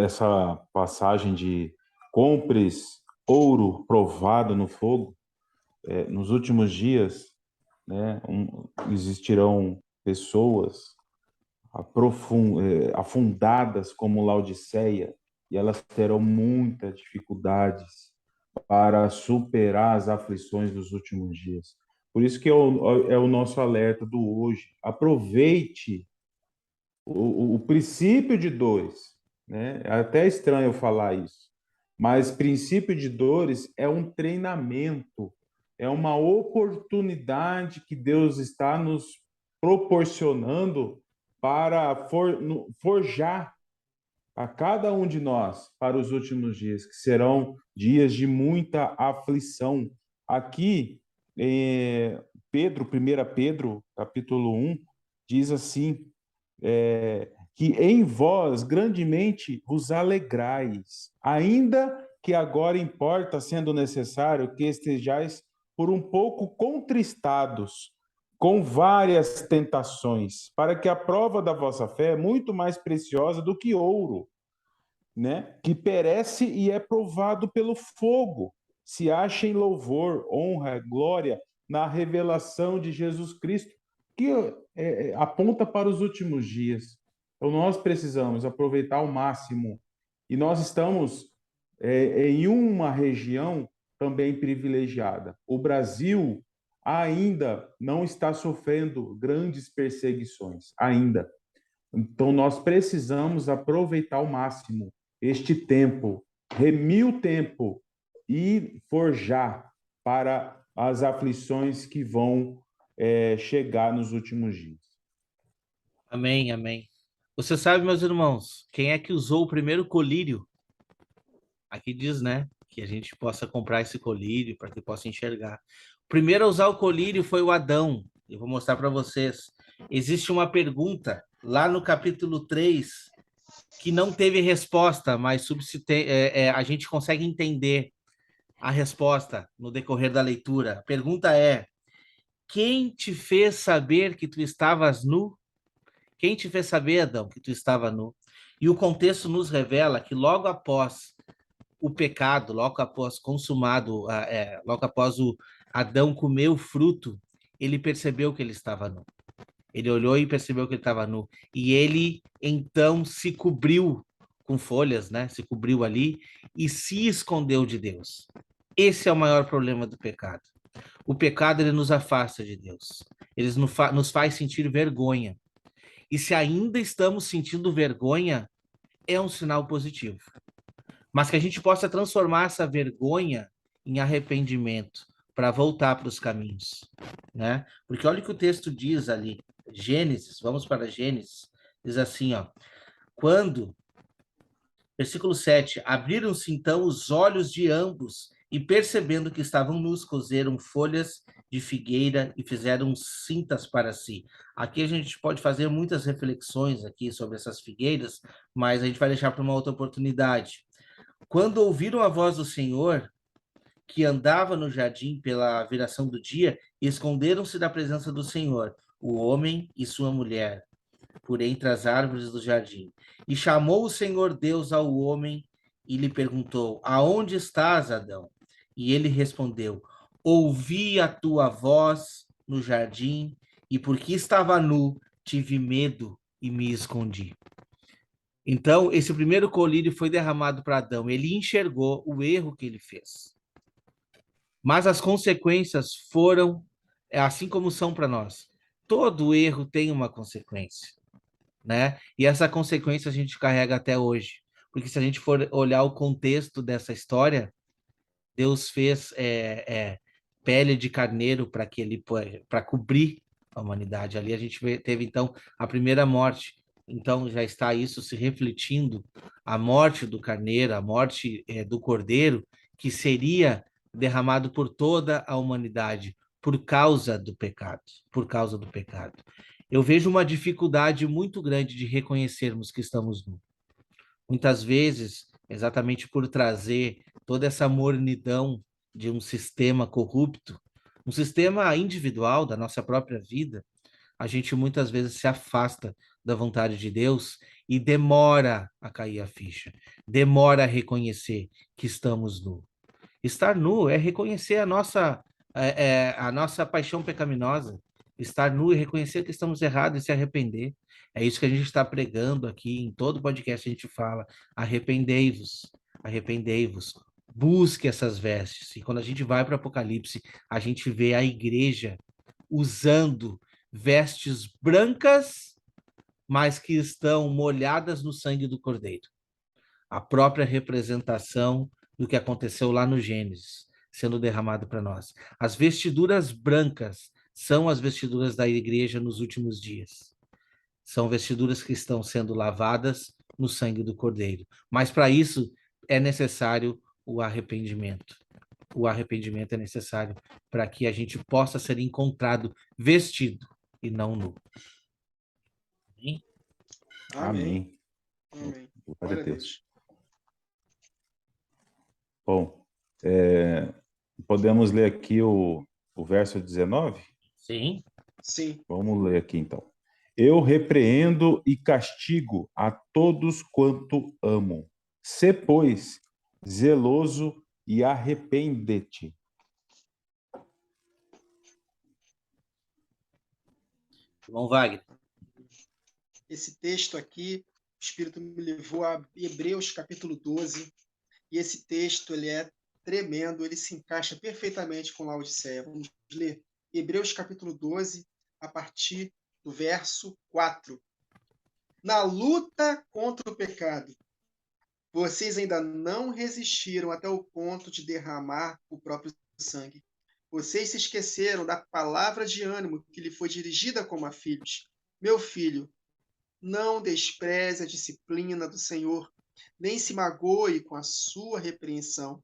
Essa passagem de compres ouro provado no fogo, nos últimos dias, né, existirão pessoas afundadas como Laodiceia, e elas terão muitas dificuldades para superar as aflições dos últimos dias. Por isso que é o nosso alerta do hoje. Aproveite o princípio de dores, né? É até estranho eu falar isso, mas princípio de dores é um treinamento, é uma oportunidade que Deus está nos proporcionando para forjar a cada um de nós para os últimos dias, que serão dias de muita aflição. Aqui, Pedro, 1 Pedro, capítulo 1, diz assim, que em vós grandemente vos alegrais, ainda que agora importa, sendo necessário, que estejais por um pouco contristados, com várias tentações, para que a prova da vossa fé é muito mais preciosa do que ouro, né? Que perece e é provado pelo fogo, se acha em louvor, honra, glória na revelação de Jesus Cristo, que aponta para os últimos dias. Então nós precisamos aproveitar ao máximo, e nós estamos em uma região também privilegiada. O Brasil ainda não está sofrendo grandes perseguições, ainda. Então, nós precisamos aproveitar ao máximo este tempo remir o tempo e forjar para as aflições que vão chegar nos últimos dias. Amém, amém. Você sabe, meus irmãos, quem é que usou o primeiro colírio? Aqui diz, né, que a gente possa comprar esse colírio para que possa enxergar. O primeiro a usar o colírio foi o Adão. Eu vou mostrar para vocês. Existe uma pergunta lá no capítulo 3 que não teve resposta, mas a gente consegue entender a resposta no decorrer da leitura. A pergunta é: quem te fez saber que tu estavas nu? Quem te fez saber, Adão, que tu estava nu? E o contexto nos revela que logo após o pecado, logo após consumado, logo após o Adão comer o fruto, ele percebeu que ele estava nu. Ele olhou e percebeu que ele estava nu. E ele, então, se cobriu com folhas, né? Se cobriu ali e se escondeu de Deus. Esse é o maior problema do pecado. O pecado, ele nos afasta de Deus. Ele nos faz sentir vergonha. E se ainda estamos sentindo vergonha, é um sinal positivo. Mas que a gente possa transformar essa vergonha em arrependimento para voltar para os caminhos, né? Porque olha o que o texto diz ali, Gênesis, vamos para Gênesis, diz assim, ó, versículo 7, abriram-se então os olhos de ambos e percebendo que estavam nus, coseram folhas de figueira e fizeram cintas para si. Aqui a gente pode fazer muitas reflexões aqui sobre essas figueiras, mas a gente vai deixar para uma outra oportunidade. Quando ouviram a voz do Senhor, que andava no jardim pela viração do dia, esconderam-se da presença do Senhor, o homem e sua mulher, por entre as árvores do jardim. E chamou o Senhor Deus ao homem e lhe perguntou: aonde estás, Adão? E ele respondeu: ouvi a tua voz no jardim, e porque estava nu, tive medo e me escondi. Então, esse primeiro colírio foi derramado para Adão. Ele enxergou o erro que ele fez. Mas as consequências foram assim como são para nós. Todo erro tem uma consequência, né? E essa consequência a gente carrega até hoje. Porque se a gente for olhar o contexto dessa história, Deus fez pele de carneiro para cobrir a humanidade. Ali a gente teve então a primeira morte. Então já está isso se refletindo, a morte do carneiro, a morte do cordeiro, que seria derramado por toda a humanidade por causa do pecado, por causa do pecado. Eu vejo uma dificuldade muito grande de reconhecermos que estamos nus. Muitas vezes, exatamente por trazer toda essa mornidão de um sistema corrupto, um sistema individual da nossa própria vida, a gente muitas vezes se afasta da vontade de Deus e demora a cair a ficha, demora a reconhecer que estamos nu. Estar nu é reconhecer a nossa paixão pecaminosa, estar nu e reconhecer que estamos errados e se arrepender. É isso que a gente está pregando aqui, em todo podcast a gente fala, arrependei-vos, arrependei-vos, busque essas vestes. E quando a gente vai para o Apocalipse, a gente vê a igreja usando vestes brancas, mas que estão molhadas no sangue do Cordeiro. A própria representação do que aconteceu lá no Gênesis, sendo derramado para nós. As vestiduras brancas são as vestiduras da igreja nos últimos dias. São vestiduras que estão sendo lavadas no sangue do Cordeiro. Mas para isso é necessário o arrependimento. O arrependimento é necessário para que a gente possa ser encontrado vestido e não nu. Amém. Amém. Amém. Glória a Deus. Bom, podemos ler aqui o verso 19? Sim. Sim. Vamos ler aqui então. Eu repreendo e castigo a todos quanto amo. Sê, pois, zeloso e arrepende-te. Irmão Wagner. Esse texto aqui, o Espírito me levou a Hebreus capítulo 12, e esse texto ele é tremendo, ele se encaixa perfeitamente com Laodiceia. Vamos ler Hebreus capítulo 12, a partir do verso 4. Na luta contra o pecado, Vocês ainda não resistiram até o ponto de derramar o próprio sangue. Vocês se esqueceram da palavra de ânimo que lhe foi dirigida como a filhos. Meu filho, não despreze a disciplina do Senhor, nem se magoe com a sua repreensão,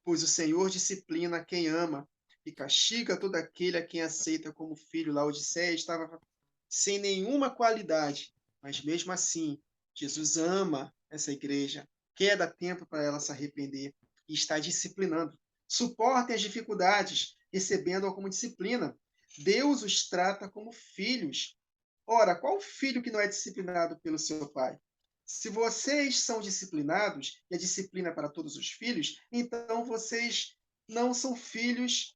pois o Senhor disciplina quem ama e castiga todo aquele a quem aceita como filho. Laodiceia estava sem nenhuma qualidade, mas mesmo assim, Jesus ama essa igreja, quer dar tempo para ela se arrepender e está disciplinando. Suportem as dificuldades, recebendo-a como disciplina. Deus os trata como filhos. Ora, qual filho que não é disciplinado pelo seu pai? Se vocês são disciplinados, e a disciplina é para todos os filhos, então vocês não são filhos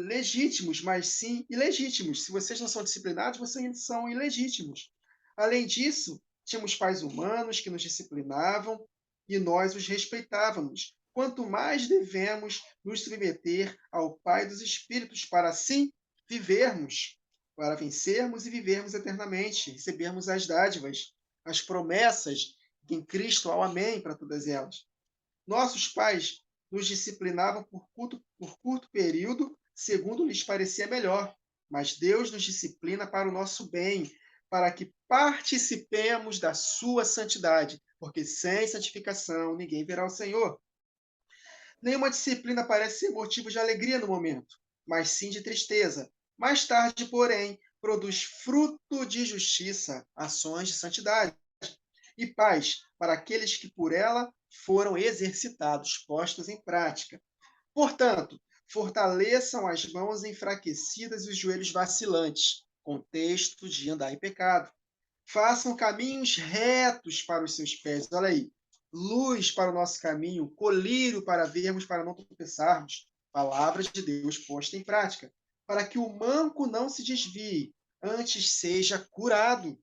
legítimos, mas sim ilegítimos. Se vocês não são disciplinados, vocês são ilegítimos. Além disso, tínhamos pais humanos que nos disciplinavam e nós os respeitávamos. Quanto mais devemos nos submeter ao Pai dos Espíritos para assim vivermos, para vencermos e vivermos eternamente, recebermos as dádivas, as promessas em Cristo ao Amém para todas elas. Nossos pais nos disciplinavam por curto período, segundo lhes parecia melhor, mas Deus nos disciplina para o nosso bem, para que participemos da sua santidade, porque sem santificação ninguém verá o Senhor. Nenhuma disciplina parece ser motivo de alegria no momento, mas sim de tristeza. Mais tarde, porém, produz fruto de justiça, ações de santidade e paz para aqueles que por ela foram exercitados, postos em prática. Portanto, fortaleçam as mãos enfraquecidas e os joelhos vacilantes, contexto de andar em pecado. Façam caminhos retos para os seus pés. Olha aí. Luz para o nosso caminho, colírio para vermos, para não tropeçarmos. Palavra de Deus posta em prática. Para que o manco não se desvie, antes seja curado.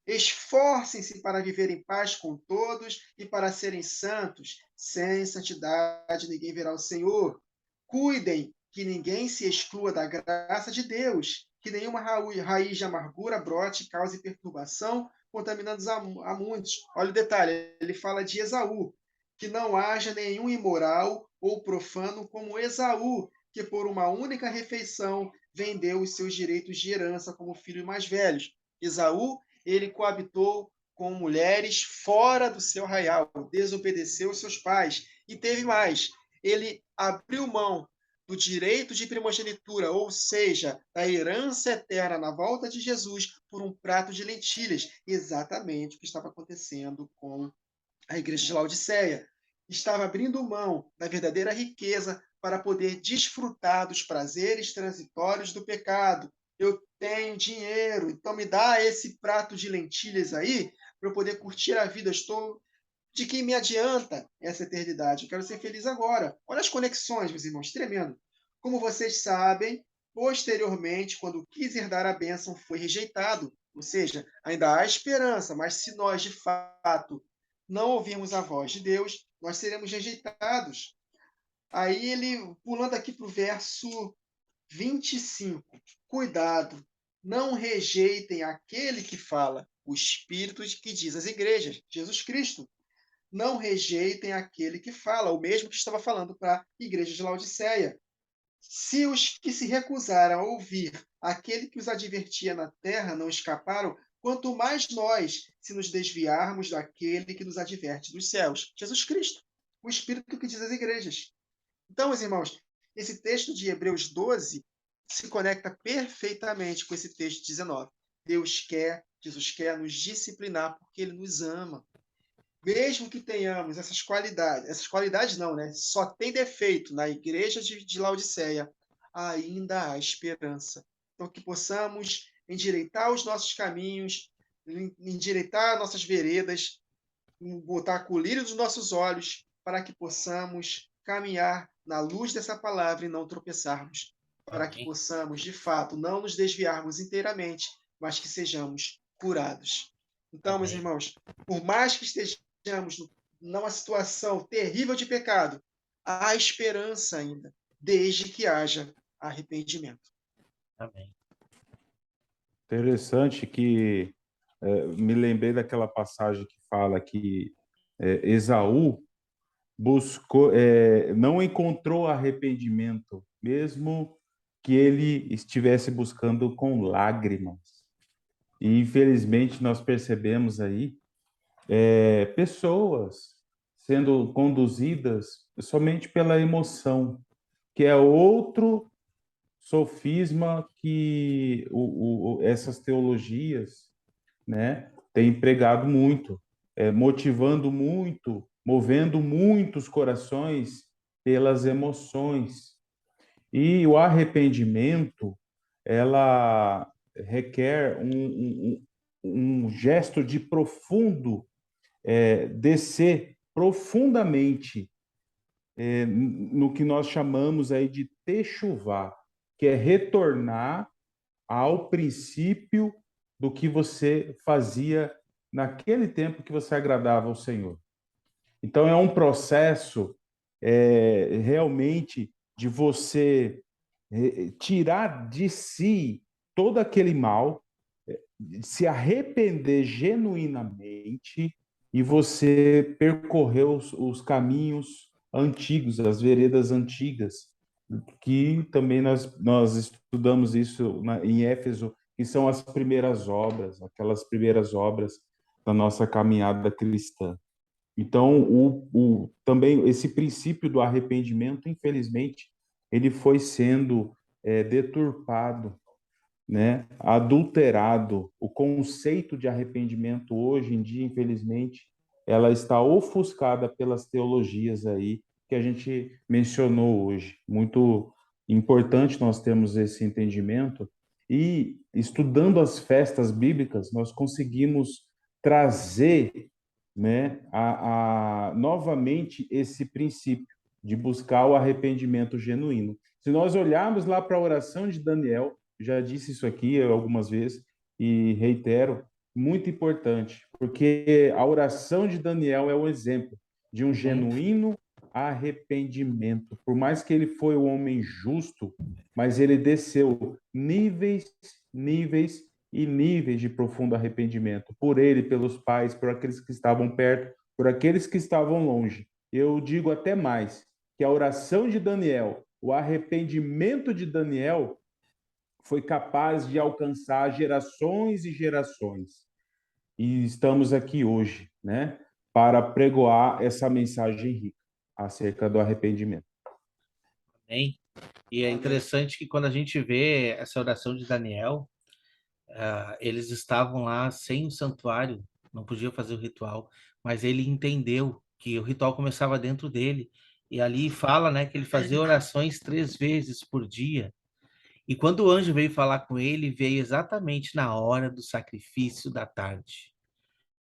Esforcem-se para viver em paz com todos e para serem santos. Sem santidade ninguém verá o Senhor. Cuidem que ninguém se exclua da graça de Deus, que nenhuma raiz de amargura brote e cause perturbação, contaminando a muitos. Olha o detalhe, ele fala de Esaú, que não haja nenhum imoral ou profano como Esaú, que por uma única refeição vendeu os seus direitos de herança como filhos mais velhos. Esaú, ele coabitou com mulheres fora do seu arraial, desobedeceu os seus pais e teve mais. Ele abriu mão do direito de primogenitura, ou seja, da herança eterna na volta de Jesus, por um prato de lentilhas. Exatamente o que estava acontecendo com a igreja de Laodiceia. Estava abrindo mão da verdadeira riqueza para poder desfrutar dos prazeres transitórios do pecado. Eu tenho dinheiro, então me dá esse prato de lentilhas aí para eu poder curtir a vida. Estou de que me adianta essa eternidade? Eu quero ser feliz agora. Olha as conexões, meus irmãos, tremendo. Como vocês sabem, posteriormente, quando quis herdar a bênção, foi rejeitado. Ou seja, ainda há esperança, mas se nós, de fato, não ouvirmos a voz de Deus, nós seremos rejeitados. Aí ele, pulando aqui para o verso 25. Cuidado, não rejeitem aquele que fala, o Espírito que diz às igrejas, Jesus Cristo. Não rejeitem aquele que fala, o mesmo que estava falando para a igreja de Laodiceia. Se os que se recusaram a ouvir aquele que os advertia na terra não escaparam, quanto mais nós, se nos desviarmos daquele que nos adverte dos céus, Jesus Cristo, o Espírito que diz às igrejas. Então, meus irmãos, esse texto de Hebreus 12 se conecta perfeitamente com esse texto 19. Jesus quer nos disciplinar porque ele nos ama. Mesmo que tenhamos essas qualidades não, né? Só tem defeito na igreja de Laodiceia, ainda há esperança. Então, que possamos endireitar os nossos caminhos, endireitar nossas veredas, botar a colírio dos nossos olhos, para que possamos caminhar na luz dessa palavra e não tropeçarmos. Para que Amém. possamos, de fato, não nos desviarmos inteiramente, mas que sejamos curados. Então, meus Amém. irmãos, por mais que estejamos numa situação terrível de pecado, há esperança ainda, desde que haja arrependimento. Amém. Interessante que me lembrei daquela passagem que fala que Esaú buscou, não encontrou arrependimento, mesmo que ele estivesse buscando com lágrimas. E infelizmente nós percebemos aí pessoas sendo conduzidas somente pela emoção, que é outro sofisma que essas teologias, né, têm pregado muito, motivando muito, movendo muitos corações pelas emoções. E o arrependimento, ela requer um gesto de profundo, descer profundamente no que nós chamamos aí de techuvá, que é retornar ao princípio do que você fazia naquele tempo que você agradava ao Senhor. Então, é um processo realmente de você tirar de si todo aquele mal, se arrepender genuinamente e você percorrer os caminhos antigos, as veredas antigas, que também nós estudamos isso em Éfeso, que são as primeiras obras, aquelas primeiras obras da nossa caminhada cristã. Então, também esse princípio do arrependimento, infelizmente, ele foi sendo deturpado, né? Adulterado. O conceito de arrependimento hoje em dia, infelizmente, ela está ofuscada pelas teologias aí que a gente mencionou hoje. Muito importante nós termos esse entendimento e estudando as festas bíblicas, nós conseguimos trazer, né, novamente esse princípio de buscar o arrependimento genuíno. Se nós olharmos lá para a oração de Daniel, já disse isso aqui algumas vezes e reitero, muito importante, porque a oração de Daniel é o exemplo de um genuíno arrependimento. Por mais que ele foi um homem justo, mas ele desceu níveis, níveis e níveis de profundo arrependimento, por ele, pelos pais, por aqueles que estavam perto, por aqueles que estavam longe. Eu digo até mais, que a oração de Daniel, o arrependimento de Daniel, foi capaz de alcançar gerações e gerações. E estamos aqui hoje, né, para pregoar essa mensagem rica acerca do arrependimento. Amém. E é interessante que quando a gente vê essa oração de Daniel, eles estavam lá sem o santuário, não podiam fazer o ritual, mas ele entendeu que o ritual começava dentro dele. E ali fala, né, que ele fazia orações 3 vezes por dia. E quando o anjo veio falar com ele, veio exatamente na hora do sacrifício da tarde.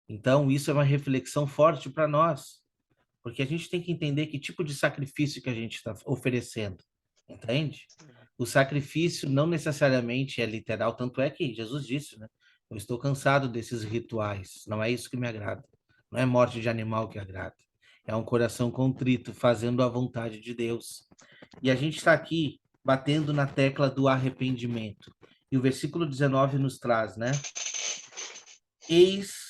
Então, isso é uma reflexão forte para nós, porque a gente tem que entender que tipo de sacrifício que a gente está oferecendo, entende? O sacrifício não necessariamente é literal, tanto é que Jesus disse, né? Eu estou cansado desses rituais, não é isso que me agrada. Não é morte de animal que agrada. É um coração contrito, fazendo a vontade de Deus. E a gente está aqui batendo na tecla do arrependimento. E o versículo 19 nos traz, né? Eis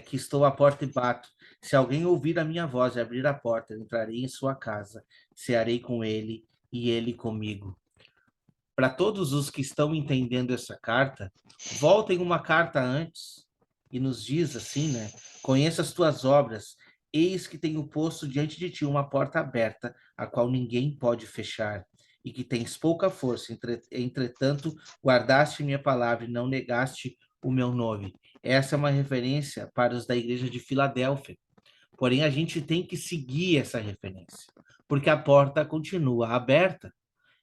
que estou à porta e bato. Se alguém ouvir a minha voz e abrir a porta, eu entrarei em sua casa, cearei com ele e ele comigo. Para todos os que estão entendendo essa carta, voltem uma carta antes e nos diz assim, né? Conheça as tuas obras, eis que tenho posto diante de ti uma porta aberta, a qual ninguém pode fechar, e que tens pouca força, entretanto, guardaste minha palavra e não negaste o meu nome. Essa é uma referência para os da igreja de Filadélfia. Porém, a gente tem que seguir essa referência, porque a porta continua aberta.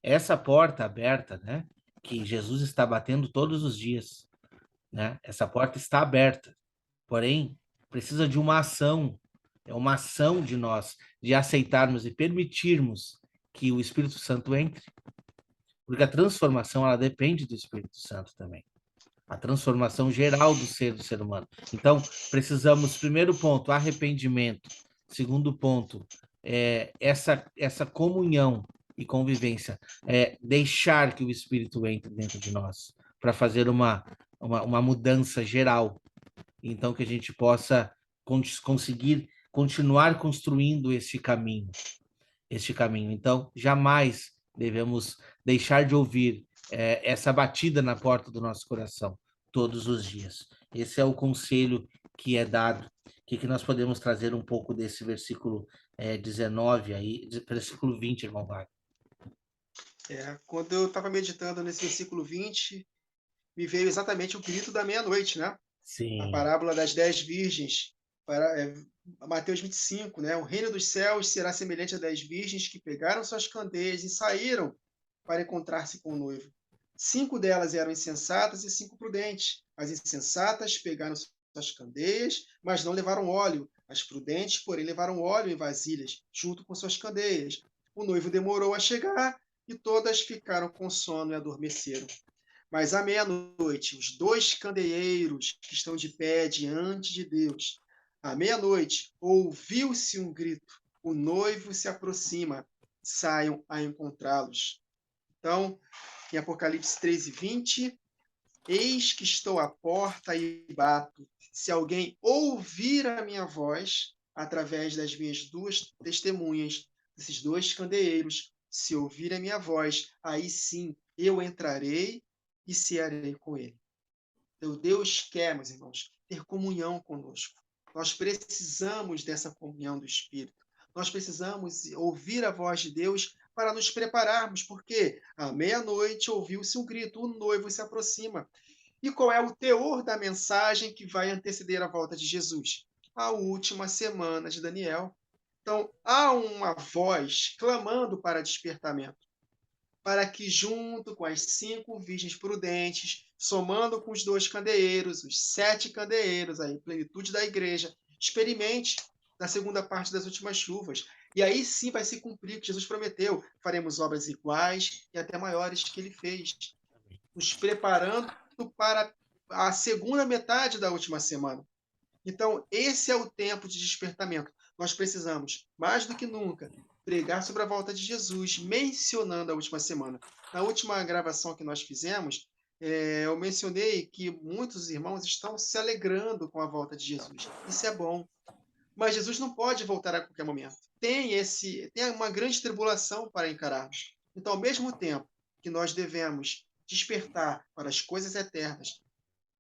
Essa porta aberta, né, que Jesus está batendo todos os dias, né? Essa porta está aberta. Porém, precisa de uma ação, é uma ação de nós, de aceitarmos e permitirmos que o Espírito Santo entre, porque a transformação, ela depende do Espírito Santo também. A transformação geral do ser humano. Então, precisamos, primeiro ponto, arrependimento. Segundo ponto, essa comunhão e convivência, deixar que o Espírito entre dentro de nós, para fazer uma mudança geral. Então, que a gente possa conseguir continuar construindo este caminho. Então, jamais devemos deixar de ouvir essa batida na porta do nosso coração todos os dias. Esse é o conselho que é dado. O que nós podemos trazer um pouco desse versículo 19 aí, versículo 20, irmão Wagner? Quando eu estava meditando nesse versículo 20, me veio exatamente o grito da meia-noite, né? Sim. A parábola das 10 virgens, Mateus 25, né? O reino dos céus será semelhante a 10 virgens que pegaram suas candeias e saíram para encontrar-se com o noivo. 5 delas eram insensatas e 5 prudentes. As insensatas pegaram suas candeias, mas não levaram óleo. As prudentes, porém, levaram óleo em vasilhas, junto com suas candeias. O noivo demorou a chegar e todas ficaram com sono e adormeceram. Mas à meia-noite, os 2 candeeiros que estão de pé diante de Deus, à meia-noite, ouviu-se um grito: o noivo se aproxima, saiam a encontrá-los. Então, em Apocalipse 13:20, eis que estou à porta e bato. Se alguém ouvir a minha voz, através das minhas 2 testemunhas, desses 2 candeeiros, se ouvir a minha voz, aí sim eu entrarei e cearei com ele. Então, Deus quer, meus irmãos, ter comunhão conosco. Nós precisamos dessa comunhão do Espírito. Nós precisamos ouvir a voz de Deus para nos prepararmos, porque à meia-noite ouviu-se um grito, o noivo se aproxima. E qual é o teor da mensagem que vai anteceder a volta de Jesus? A última semana de Daniel. Então, há uma voz clamando para despertamento, para que, junto com as 5 virgens prudentes, somando com os 2 candeeiros, os 7 candeeiros, a plenitude da igreja, experimente na segunda parte das últimas chuvas. E aí sim vai se cumprir o que Jesus prometeu: faremos obras iguais e até maiores que ele fez, nos preparando para a segunda metade da última semana. Então, esse é o tempo de despertamento. Nós precisamos, mais do que nunca, pregar sobre a volta de Jesus, mencionando a última semana. Na última gravação que nós fizemos, eu mencionei que muitos irmãos estão se alegrando com a volta de Jesus. Isso é bom. Mas Jesus não pode voltar a qualquer momento. Tem uma grande tribulação para encararmos. Então, ao mesmo tempo que nós devemos despertar para as coisas eternas,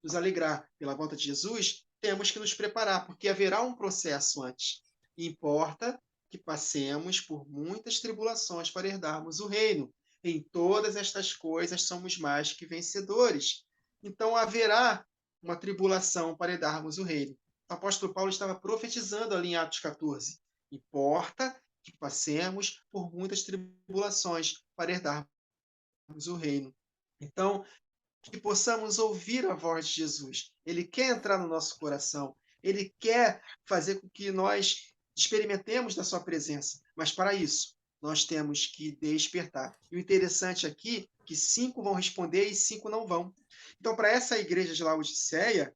nos alegrar pela volta de Jesus, temos que nos preparar, porque haverá um processo antes. Importa que passemos por muitas tribulações para herdarmos o reino. Em todas estas coisas somos mais que vencedores. Então haverá uma tribulação para herdarmos o reino. O apóstolo Paulo estava profetizando ali em Atos 14. Importa que passemos por muitas tribulações para herdarmos o reino. Então, que possamos ouvir a voz de Jesus. Ele quer entrar no nosso coração. Ele quer fazer com que nós experimentemos da sua presença. Mas para isso, nós temos que despertar. E o interessante aqui é que 5 vão responder e 5 não vão. Então, para essa igreja de Laodiceia,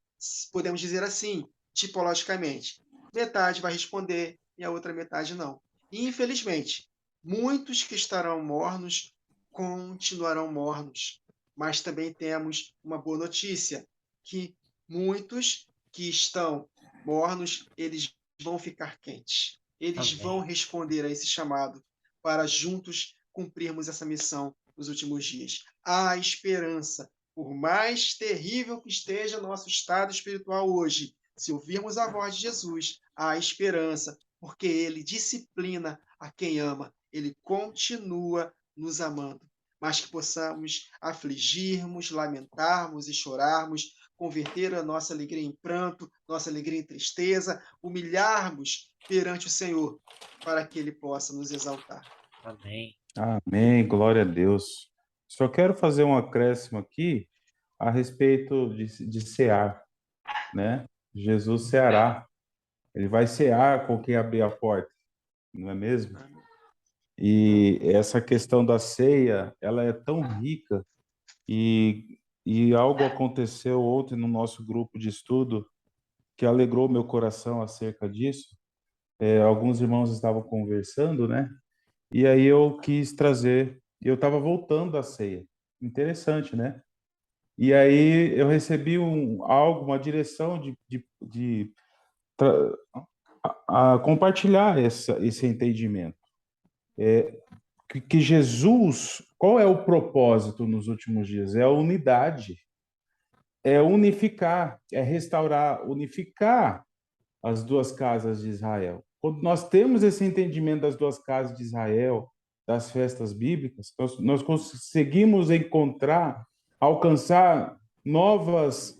podemos dizer assim, tipologicamente, metade vai responder e a outra metade não. E, infelizmente, muitos que estarão mornos continuarão mornos. Mas também temos uma boa notícia, que muitos que estão mornos, eles vão ficar quentes. Eles vão responder a esse chamado para juntos cumprirmos essa missão nos últimos dias. Há esperança. Por mais terrível que esteja nosso estado espiritual hoje, se ouvirmos a voz de Jesus, há esperança, porque ele disciplina a quem ama. Ele continua nos amando. Mas que possamos afligirmos, lamentarmos e chorarmos, converter a nossa alegria em pranto, nossa alegria em tristeza, humilharmos perante o Senhor, para que Ele possa nos exaltar. Amém. Amém, glória a Deus. Só quero fazer um acréscimo aqui a respeito de cear, né? Jesus ceará. Ele vai cear com quem abrir a porta, não é mesmo? E essa questão da ceia, ela é tão rica e algo aconteceu ontem no nosso grupo de estudo que alegrou meu coração acerca disso. Alguns irmãos estavam conversando, né? E aí eu quis trazer, eu estava voltando à ceia. Interessante, né? E aí eu recebi uma direção a compartilhar esse entendimento. Que Jesus, qual é o propósito nos últimos dias? É a unidade, é unificar, é restaurar, unificar as duas casas de Israel. Quando nós temos esse entendimento das duas casas de Israel, das festas bíblicas, nós conseguimos alcançar novas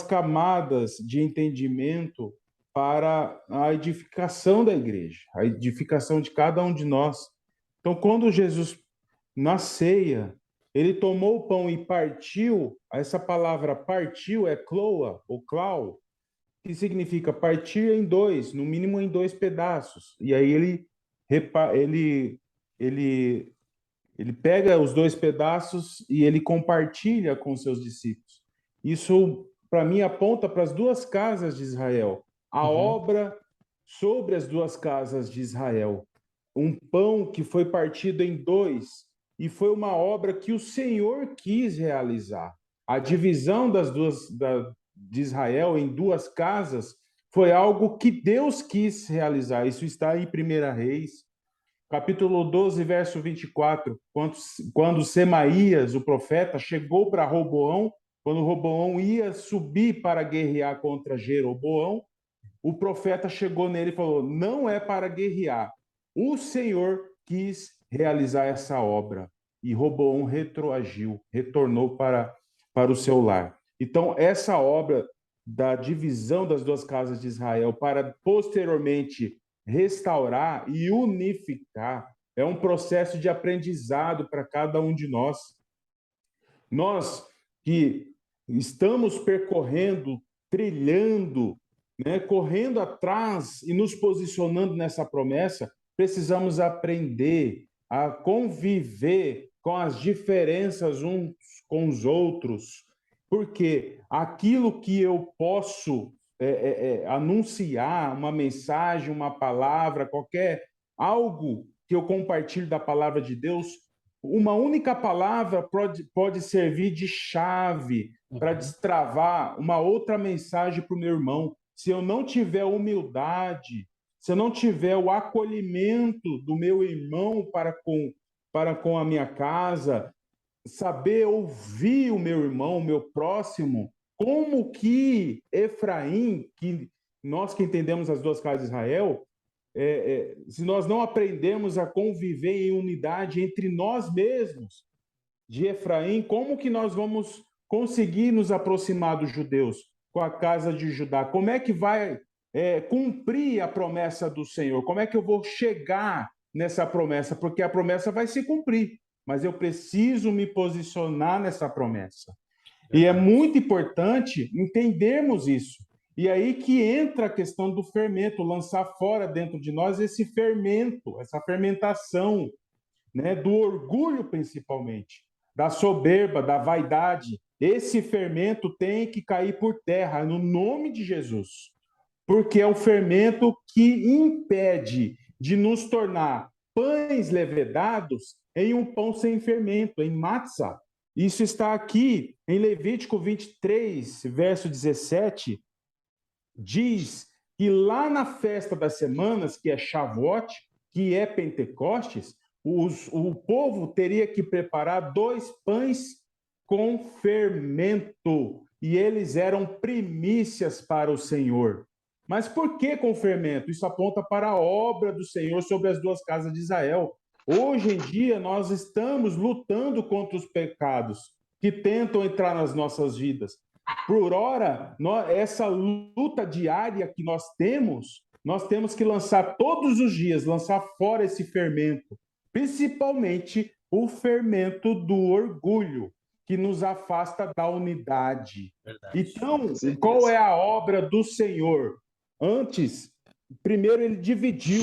camadas de entendimento para a edificação da igreja, a edificação de cada um de nós. Então, quando Jesus, na ceia, ele tomou o pão e partiu, essa palavra partiu é cloa, ou clau, que significa partir em dois, no mínimo em dois pedaços. E aí ele pega os dois pedaços e ele compartilha com seus discípulos. Isso, para mim, aponta para as duas casas de Israel. A obra sobre as duas casas de Israel. Um pão que foi partido em dois e foi uma obra que o Senhor quis realizar. A divisão de Israel em duas casas foi algo que Deus quis realizar. Isso está em 1 Reis, capítulo 12, verso 24, quando Semaías, o profeta, chegou para Roboão, quando Roboão ia subir para guerrear contra Jeroboão, o profeta chegou nele e falou: não é para guerrear, o Senhor quis realizar essa obra. E Roboão retroagiu, retornou para o seu lar. Então, essa obra da divisão das duas casas de Israel para posteriormente restaurar e unificar é um processo de aprendizado para cada um de nós. Nós que estamos percorrendo, trilhando, né, correndo atrás e nos posicionando nessa promessa, precisamos aprender a conviver com as diferenças uns com os outros, porque aquilo que eu posso anunciar, uma mensagem, uma palavra, qualquer algo que eu compartilhe da palavra de Deus, uma única palavra pode servir de chave para destravar uma outra mensagem para o meu irmão. Se eu não tiver humildade, se eu não tiver o acolhimento do meu irmão para com a minha casa, saber ouvir o meu irmão, o meu próximo, como que Efraim, que nós que entendemos as duas casas de Israel, se nós não aprendemos a conviver em unidade entre nós mesmos, de Efraim, como que nós vamos conseguir nos aproximar dos judeus com a casa de Judá? Como é que vai cumprir a promessa do Senhor? Como é que eu vou chegar nessa promessa? Porque a promessa vai se cumprir, mas eu preciso me posicionar nessa promessa. E é muito importante entendermos isso. E aí que entra a questão do fermento, lançar fora dentro de nós esse fermento, essa fermentação, né, do orgulho principalmente, da soberba, da vaidade. Esse fermento tem que cair por terra no nome de Jesus, porque é o fermento que impede de nos tornar pães levedados em um pão sem fermento, em matzah. Isso está aqui em Levítico 23, verso 17, diz que lá na festa das semanas, que é Shavuot, que é Pentecostes, o povo teria que preparar 2 pães com fermento, e eles eram primícias para o Senhor. Mas por que com fermento? Isso aponta para a obra do Senhor sobre as duas casas de Israel. Hoje em dia, nós estamos lutando contra os pecados que tentam entrar nas nossas vidas. Por ora, essa luta diária que nós temos que lançar todos os dias, lançar fora esse fermento, principalmente o fermento do orgulho, que nos afasta da unidade. Verdade. Então, qual é a obra do Senhor? Antes, primeiro ele dividiu,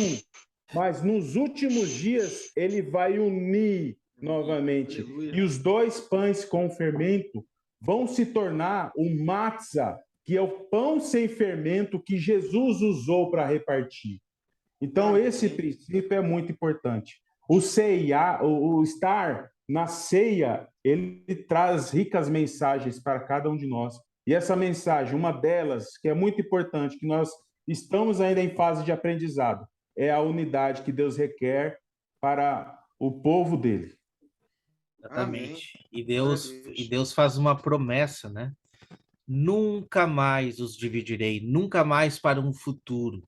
mas nos últimos dias ele vai unir novamente. Aleluia. E os 2 pães com fermento vão se tornar o matzah, que é o pão sem fermento que Jesus usou para repartir. Então, esse princípio é muito importante. O estar na ceia, ele traz ricas mensagens para cada um de nós. E essa mensagem, uma delas, que é muito importante, que nós estamos ainda em fase de aprendizado. É a unidade que Deus requer para o povo dele. Amém. Exatamente. E Glória a Deus, Deus. faz uma promessa, né? Nunca mais os dividirei, nunca mais para um futuro.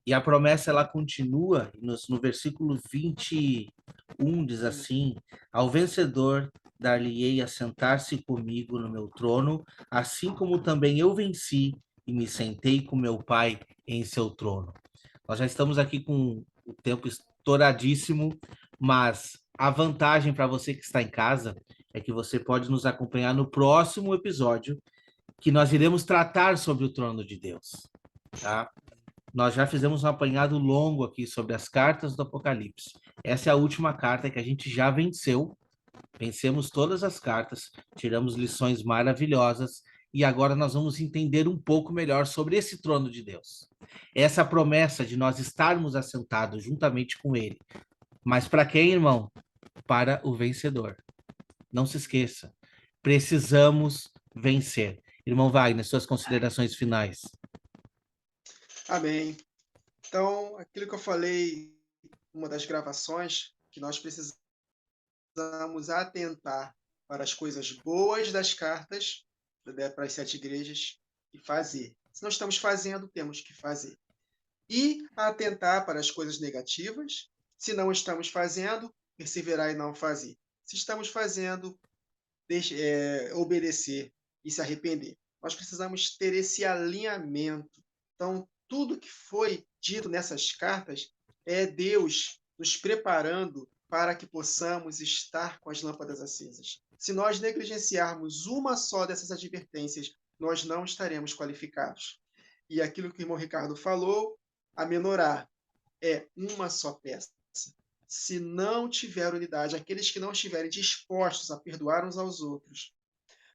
E a promessa ela continua no versículo 21, diz assim: Ao vencedor dar-lhe-ei a sentar-se comigo no meu trono, assim como também eu venci e me sentei com meu Pai em seu trono. Nós já estamos aqui com o tempo estouradíssimo, mas a vantagem para você que está em casa é que você pode nos acompanhar no próximo episódio, que nós iremos tratar sobre o trono de Deus, tá? Nós já fizemos um apanhado longo aqui sobre as cartas do Apocalipse. Essa é a última carta que a gente já venceu. Vencemos todas as cartas, tiramos lições maravilhosas e agora nós vamos entender um pouco melhor sobre esse trono de Deus. Essa promessa de nós estarmos assentados juntamente com ele. Mas para quem, irmão? Para o vencedor. Não se esqueça, precisamos vencer. Irmão Wagner, suas considerações finais. Amém. Então, aquilo que eu falei uma das gravações, que nós precisamos atentar para as coisas boas das cartas, né, para as 7 igrejas, e fazer. Se não estamos fazendo, temos que fazer. E atentar para as coisas negativas. Se não estamos fazendo, perseverar e não fazer. Se estamos fazendo, obedecer e se arrepender. Nós precisamos ter esse alinhamento. Então, tudo que foi dito nessas cartas é Deus nos preparando para que possamos estar com as lâmpadas acesas. Se nós negligenciarmos uma só dessas advertências, nós não estaremos qualificados. E aquilo que o irmão Ricardo falou, a menorá é uma só peça. Se não tiver unidade, aqueles que não estiverem dispostos a perdoar uns aos outros,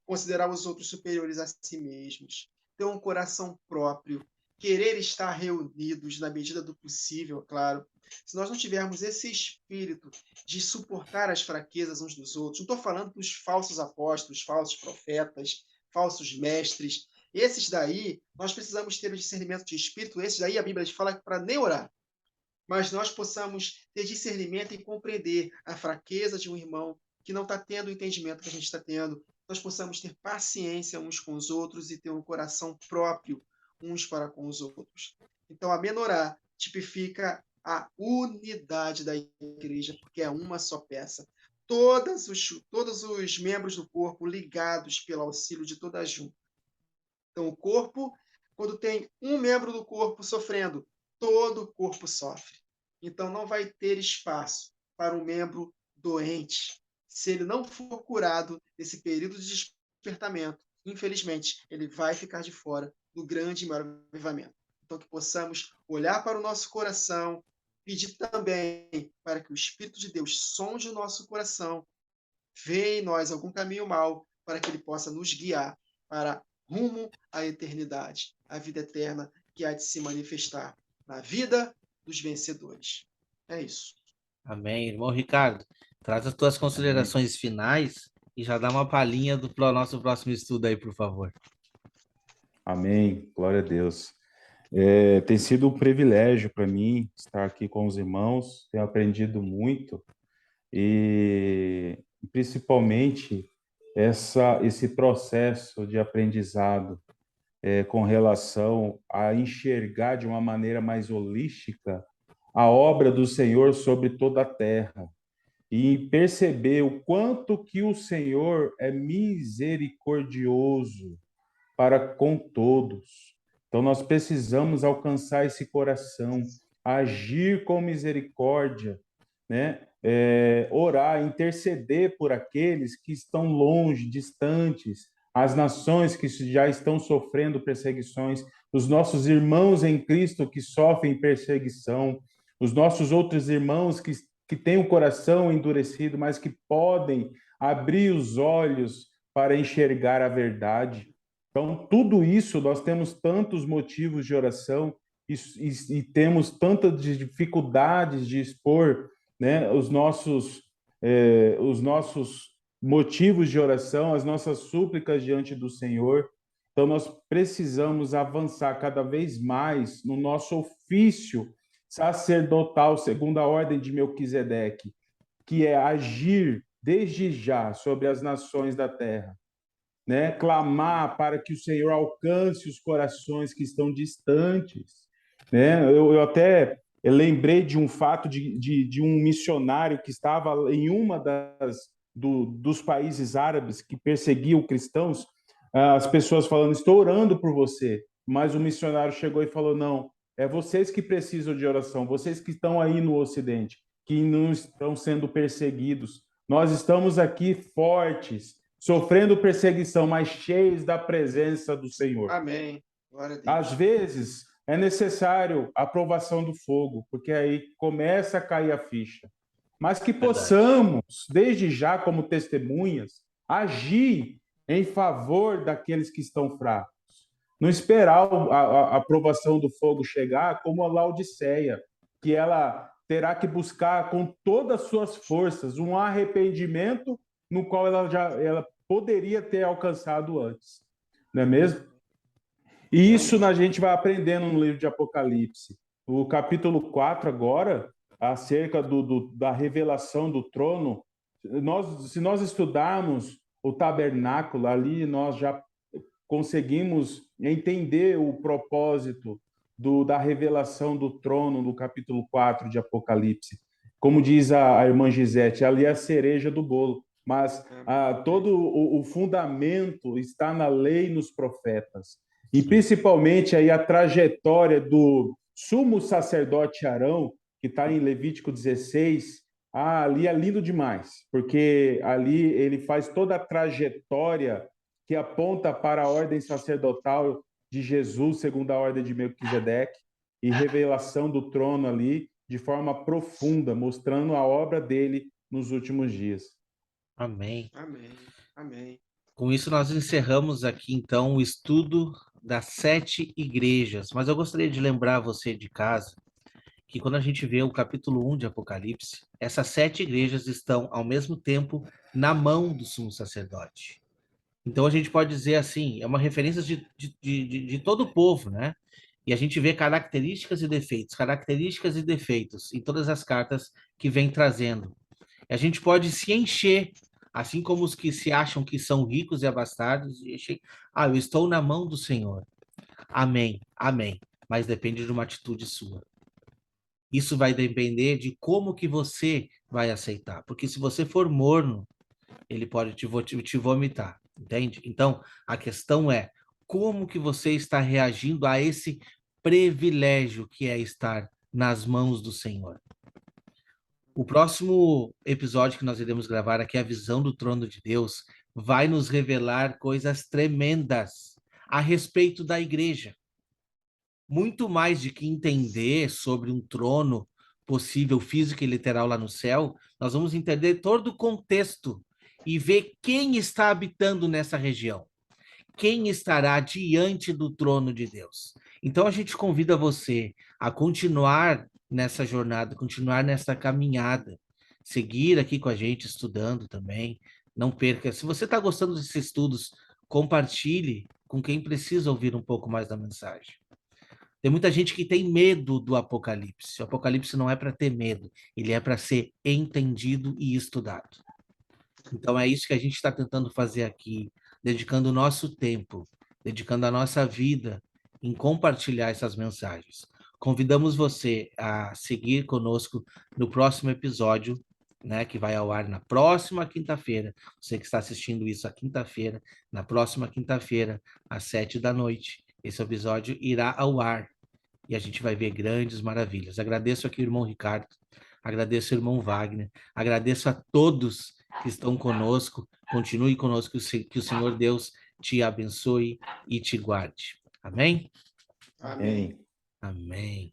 considerar os outros superiores a si mesmos, ter um coração próprio, querer estar reunidos na medida do possível, claro. Se nós não tivermos esse espírito de suportar as fraquezas uns dos outros, não estou falando dos falsos apóstolos, falsos profetas, falsos mestres, esses daí, nós precisamos ter o discernimento de espírito, esses daí a Bíblia fala para nem orar, mas nós possamos ter discernimento e compreender a fraqueza de um irmão que não está tendo o entendimento que a gente está tendo, nós possamos ter paciência uns com os outros e ter um coração próprio uns para com os outros. Então, a menorá tipifica a unidade da igreja, porque é uma só peça. Todos os membros do corpo ligados pelo auxílio de toda a junta. Então, o corpo, quando tem um membro do corpo sofrendo, todo o corpo sofre. Então, não vai ter espaço para um membro doente. Se ele não for curado nesse período de despertamento, infelizmente, ele vai ficar de fora do grande e maior avivamento. Então, que possamos olhar para o nosso coração, pedir também para que o Espírito de Deus sonde o nosso coração, vê em nós algum caminho mau, para que ele possa nos guiar para rumo à eternidade, à vida eterna que há de se manifestar na vida dos vencedores. É isso. Amém. Irmão Ricardo, traz as tuas considerações finais e já dá uma palhinha do nosso próximo estudo aí, por favor. Amém. Glória a Deus. Tem sido um privilégio para mim estar aqui com os irmãos, tenho aprendido muito e principalmente esse processo de aprendizado com relação a enxergar de uma maneira mais holística a obra do Senhor sobre toda a terra e perceber o quanto que o Senhor é misericordioso para com todos. Então, nós precisamos alcançar esse coração, agir com misericórdia, né? Orar, interceder por aqueles que estão longe, distantes, as nações que já estão sofrendo perseguições, os nossos irmãos em Cristo que sofrem perseguição, os nossos outros irmãos que têm o coração endurecido, mas que podem abrir os olhos para enxergar a verdade. Então, tudo isso, nós temos tantos motivos de oração e temos tantas dificuldades de expor, né, os nossos motivos de oração, as nossas súplicas diante do Senhor. Então, nós precisamos avançar cada vez mais no nosso ofício sacerdotal, segundo a ordem de Melquisedeque, que é agir desde já sobre as nações da terra, né? Clamar para que o Senhor alcance os corações que estão distantes, né? Eu até lembrei de um fato de um missionário que estava em uma dos países árabes que perseguiam cristãos, as pessoas falando, estou orando por você, mas o missionário chegou e falou, não, é vocês que precisam de oração, vocês que estão aí no Ocidente, que não estão sendo perseguidos, nós estamos aqui fortes, sofrendo perseguição, mas cheios da presença do Senhor. Amém. Glória a Deus. Às vezes é necessário a aprovação do fogo, porque aí começa a cair a ficha. Mas que possamos, desde já, como testemunhas, agir em favor daqueles que estão fracos. Não esperar a aprovação do fogo chegar como a Laodiceia, que ela terá que buscar com todas as suas forças um arrependimento no qual ela poderia ter alcançado antes. Não é mesmo? E isso a gente vai aprendendo no livro de Apocalipse. O capítulo 4 agora, acerca da revelação do trono, se nós estudarmos o tabernáculo, ali nós já conseguimos entender o propósito da revelação do trono no capítulo 4 de Apocalipse. Como diz a irmã Gisete, ali é a cereja do bolo, mas todo o fundamento está na lei e nos profetas. E principalmente aí a trajetória do sumo sacerdote Arão, que está em Levítico 16, ali é lindo demais, porque ali ele faz toda a trajetória que aponta para a ordem sacerdotal de Jesus, segundo a ordem de Melquisedeque, e revelação do trono ali de forma profunda, mostrando a obra dele nos últimos dias. Amém. Amém. Amém. Com isso, nós encerramos aqui, então, o estudo das 7 igrejas. Mas eu gostaria de lembrar você de casa que quando a gente vê o capítulo 1 de Apocalipse, essas 7 igrejas estão, ao mesmo tempo, na mão do sumo sacerdote. Então, a gente pode dizer assim, é uma referência de todo o povo, né? E a gente vê características e defeitos em todas as cartas que vem trazendo. A gente pode se encher, assim como os que se acham que são ricos e abastados, e encher, eu estou na mão do Senhor. Amém, amém. Mas depende de uma atitude sua. Isso vai depender de como que você vai aceitar. Porque se você for morno, ele pode te vomitar, entende? Então, a questão é como que você está reagindo a esse privilégio que é estar nas mãos do Senhor. O próximo episódio que nós iremos gravar aqui, a visão do trono de Deus, vai nos revelar coisas tremendas a respeito da igreja. Muito mais de que entender sobre um trono possível físico e literal lá no céu, nós vamos entender todo o contexto e ver quem está habitando nessa região. Quem estará diante do trono de Deus. Então a gente convida você a continuar nessa jornada, continuar nessa caminhada, seguir aqui com a gente estudando também. Não perca. Se você está gostando desses estudos, compartilhe com quem precisa ouvir um pouco mais da mensagem. Tem muita gente que tem medo do Apocalipse. O Apocalipse não é para ter medo, ele é para ser entendido e estudado. Então é isso que a gente está tentando fazer aqui, dedicando o nosso tempo, dedicando a nossa vida em compartilhar essas mensagens. Convidamos você a seguir conosco no próximo episódio, né, que vai ao ar na próxima quinta-feira. Você que está assistindo isso à quinta-feira, na próxima quinta-feira, às 7 da noite, esse episódio irá ao ar e a gente vai ver grandes maravilhas. Agradeço aqui o irmão Ricardo, agradeço o irmão Wagner, agradeço a todos que estão conosco, continue conosco, que o Senhor Deus te abençoe e te guarde. Amém? Amém. Amém.